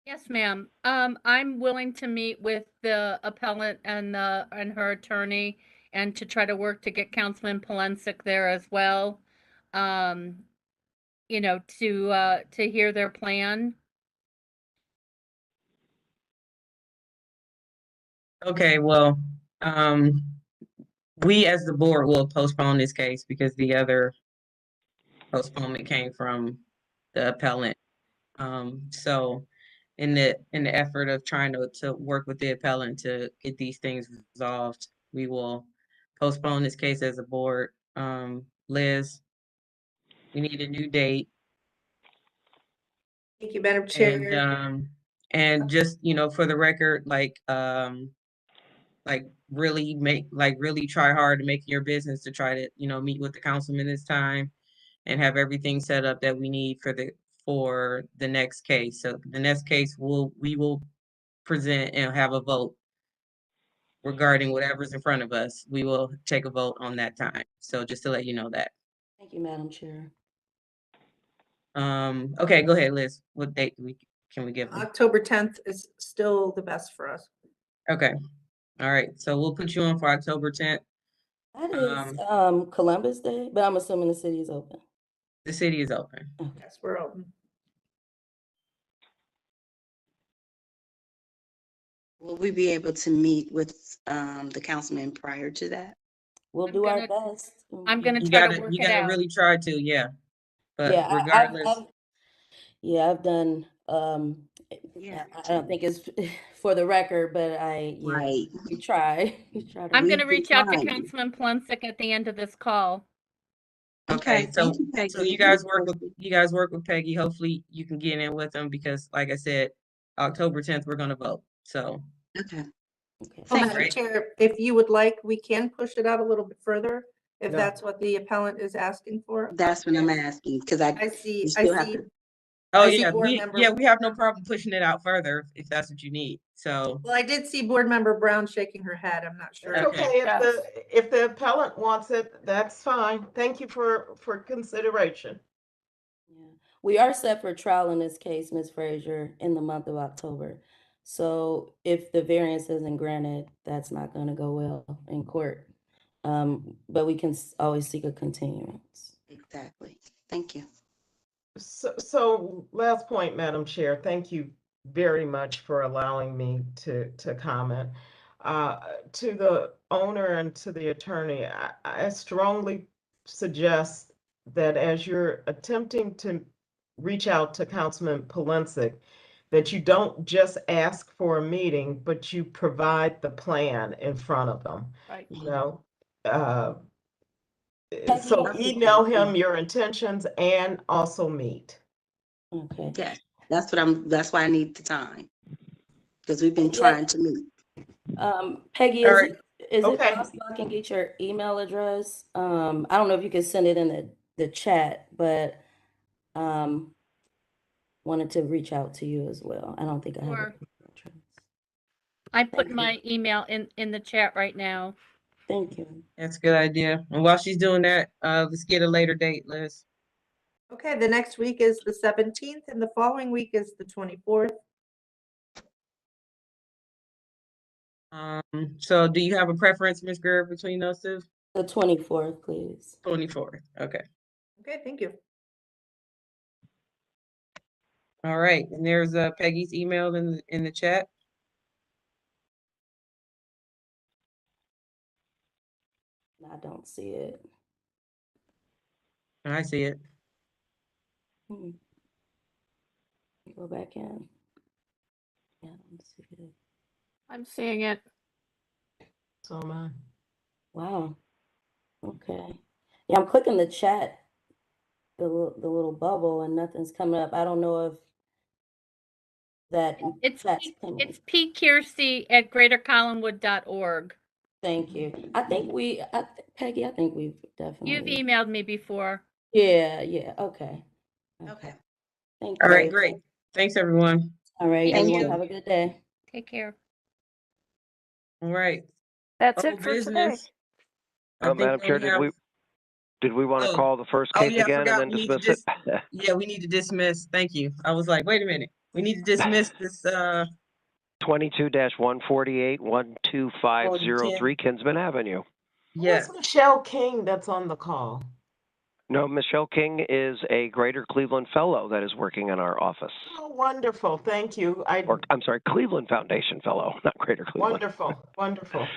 Yes, ma'am. I'm willing to meet with the appellant and her attorney and to try to work to get Councilman Polensek there as well. You know, to hear their plan. Okay, well, we as the board will postpone this case because the other postponement came from the appellant. So in the effort of trying to work with the appellant to get these things resolved, we will postpone this case as a board. Liz, we need a new date. Thank you, Madam Chair. And just, for the record, really try hard to make your business to try to, meet with the councilman this time and have everything set up that we need for the next case. So the next case we will present and have a vote regarding whatever's in front of us. We will take a vote on that time. So just to let you know that. Thank you, Madam Chair. Okay, go ahead, Liz. What date can we give them? October 10th is still the best for us. Okay. All right. So we'll put you on for October 10th. That is Columbus Day, but I'm assuming the city is open. The city is open. Yes, we're open. Will we be able to meet with the councilman prior to that? We'll do our best. I'm gonna You try gotta to work you it gotta out. really try to, yeah. But Yeah, regardless, I've done, I don't think it's for the record, but Right. we try. We try to. I'm We've gonna been reach out to trying. Councilman Polensek at the end of this call. okay, so thank you, Peggy. so you guys work with Peggy. Hopefully you can get in with them because like I said, October 10th, we're gonna vote. So Okay. Well, Thanks. Madam Chair, if you would like, we can push it out a little bit further if No. that's what the appellant is asking for. That's what I'm asking, because I see, we still have to. oh I see yeah, board member- we have no problem pushing it out further if that's what you need. So Well, I did see board member Brown shaking her head. I'm not sure. It's okay, if the appellant wants it, that's fine. Thank you for consideration. Yeah. We are set for trial in this case, Ms. Frazier, in the month of October. So if the variance isn't granted, that's not going to go well in court. But we can always seek a continuance. Exactly. Thank you. So last point, Madam Chair, thank you very much for allowing me to comment. To the owner and to the attorney, I strongly suggest that as you're attempting to reach out to Councilman Polensek, that you don't just ask for a meeting, but you provide the plan in front of them. Right. You know, Peggy, so I- email him your intentions and also meet. Okay. Yes, that's why I need the time. Because we've been Yeah. trying to meet. Peggy, All is right. it Okay. possible I can get your email address? I don't know if you can send it in the chat, but wanted to reach out to you as well. I don't think I have Sure. it. I put Thank you. my email in the chat right now. Thank you. That's a good idea. And while she's doing that, let's get a later date, Liz. Okay, the next week is the 17th and the following week is the 24th. So do you have a preference, Ms. Greer, between those two? The 24th, please. 24th, okay. Okay, thank you. All right, and there's Peggy's email in the chat. I don't see it. I see it. Go back in. Yeah, I don't see it. I'm seeing it. So am I. Wow. Okay. Yeah, I'm clicking the chat, the little bubble, and nothing's coming up. I don't know if that It's chat's coming. it's pkirsty@greatercollinwood.org. Thank you. Peggy, I think we've definitely. You've emailed me before. Yeah. Okay. Okay. Thank All you. right, great. Thanks, everyone. All right, Thank everyone, you. have a good day. Take care. All right. That's Old it for today. business. I think Madam Chair, only have- did we want to Oh. call the first Oh, case yeah, I again forgot. and then We need to dismiss it? Yeah, we need to dismiss. Thank you. I was like, wait a minute. We need to dismiss this 22-148, 12503 Kinsman Avenue. Yes. Who's Michelle King that's on the call? No, Michelle King is a Greater Cleveland Fellow that is working in our office. Oh, wonderful. Thank you. Or, I'm sorry, Cleveland Foundation Fellow, not Greater Cleveland. Wonderful.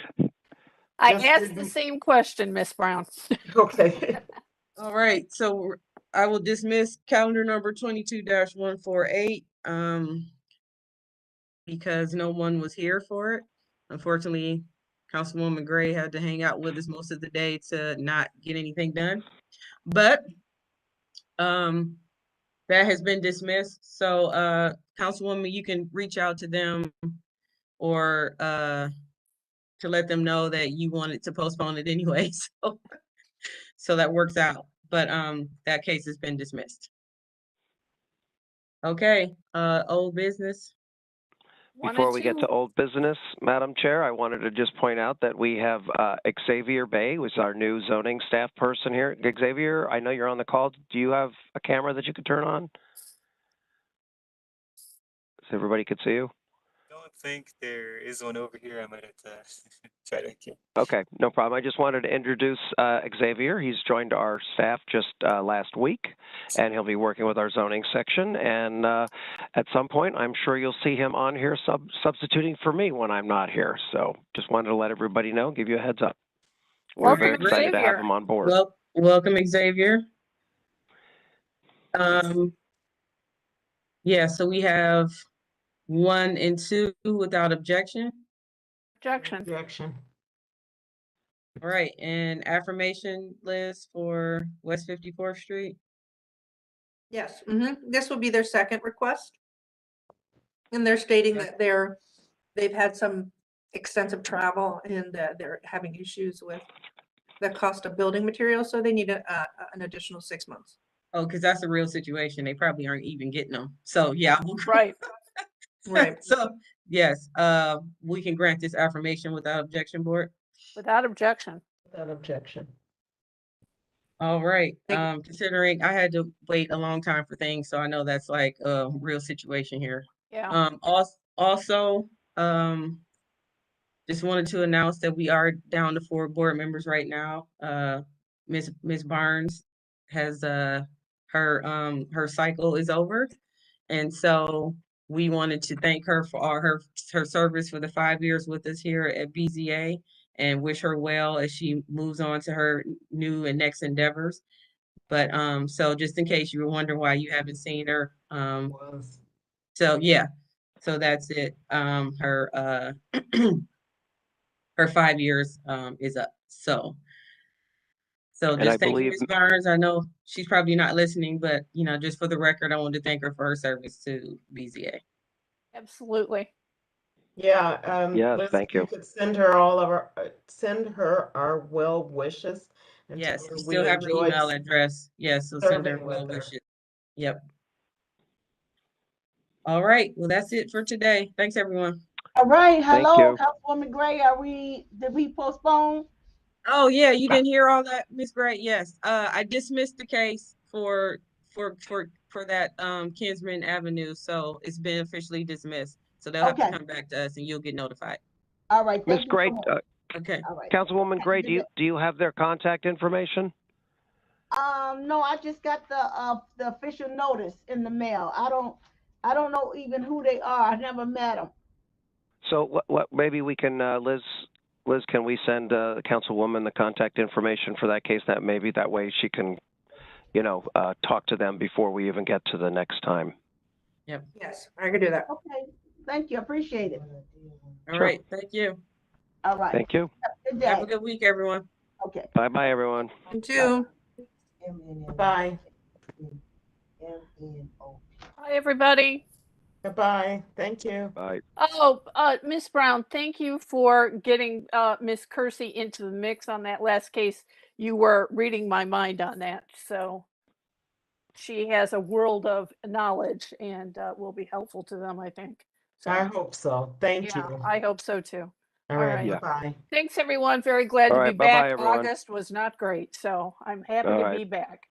I Just asked didn't- the same question, Miss Brown. Okay. All right, so I will dismiss calendar number 22-148 because no one was here for it. Unfortunately, Councilwoman Gray had to hang out with us most of the day to not get anything done. But that has been dismissed. So Councilwoman, you can reach out to them or to let them know that you wanted to postpone it anyway. So that works out. But that case has been dismissed. Okay, old business. Before we get to old business, Madam Chair, I wanted to just point out that we have Xavier Bay, who's our new zoning staff person here. Xavier, I know you're on the call. Do you have a camera that you could turn on? So everybody could see you? I don't think there is one over here. I might have to try to get. Okay, no problem. I just wanted to introduce Xavier. He's joined our staff just last week, and he'll be working with our zoning section. And at some point, I'm sure you'll see him on here substituting for me when I'm not here. So just wanted to let everybody know, give you a heads up. We're very excited to have him on board. Well, welcome, Xavier. Yeah, so we have 1 and 2 without objection. Objection. All right, and affirmation, Liz, for West 54th Street. Yes, this will be their second request. And they're stating that they've had some extensive travel and they're having issues with the cost of building materials, so they need an additional 6 months. Oh, because that's a real situation. They probably aren't even getting them. So yeah. Right. Right. So yes, we can grant this affirmation without objection, board. Without objection. Without objection. All right. Considering I had to wait a long time for things, so I know that's like a real situation here. Yeah. Also, just wanted to announce that we are down to 4 board members right now. Ms. Barnes has her cycle is over. And so we wanted to thank her for all her service for the 5 years with us here at BZA and wish her well as she moves on to her new and next endeavors. But so just in case you were wondering why you haven't seen her, so yeah, so that's it. Her her 5 years is up. So And just I thank you, believe, Ms. Barnes. I know she's probably not listening, but just for the record, I wanted to thank her for her service to BZA. Yeah, yes, Liz, thank if you you. could send her all of our, send her our well wishes. And tell Yes, her we we still have her enjoyed email address. Yes, so send her serving with well her. wishes. Yep. All right. Well, that's it for today. Thanks, everyone. All right, Thank hello, you. Councilwoman Gray, did we postpone? Oh yeah, you didn't hear all that, Ms. Gray? Yes. I dismissed the case for that Kinsman Avenue, so it's been officially dismissed. So they'll have to Okay, come back to us and you'll get notified. all right, Ms. thank you Gray, so much. Okay. All right. Councilwoman Have a Gray, good do you have their contact information? No, I just got the official notice in the mail. I don't know even who they are. I never met them. So what maybe we can, Liz, can we send the Councilwoman the contact information for that case? That maybe that way she can, talk to them before we even get to the next time. Yep. Yes, I could do that. Okay, thank you, appreciate it. All right. Thank you. All right. Thank you. Good day. Have a good week, everyone. Okay. Bye-bye, everyone. You too. Bye. Hi, everybody. Goodbye. Thank you. Bye. Oh, Miss Brown, thank you for getting Miss Kersey into the mix on that last case. You were reading my mind on that, so she has a world of knowledge and will be helpful to them, I think. So, I hope so. Thank yeah, you. I hope so too. All All right. right. Yeah. Bye. Thanks, everyone. Very glad All to be right. Bye-bye, back. everyone. August was not great, so I'm happy All to right. be back.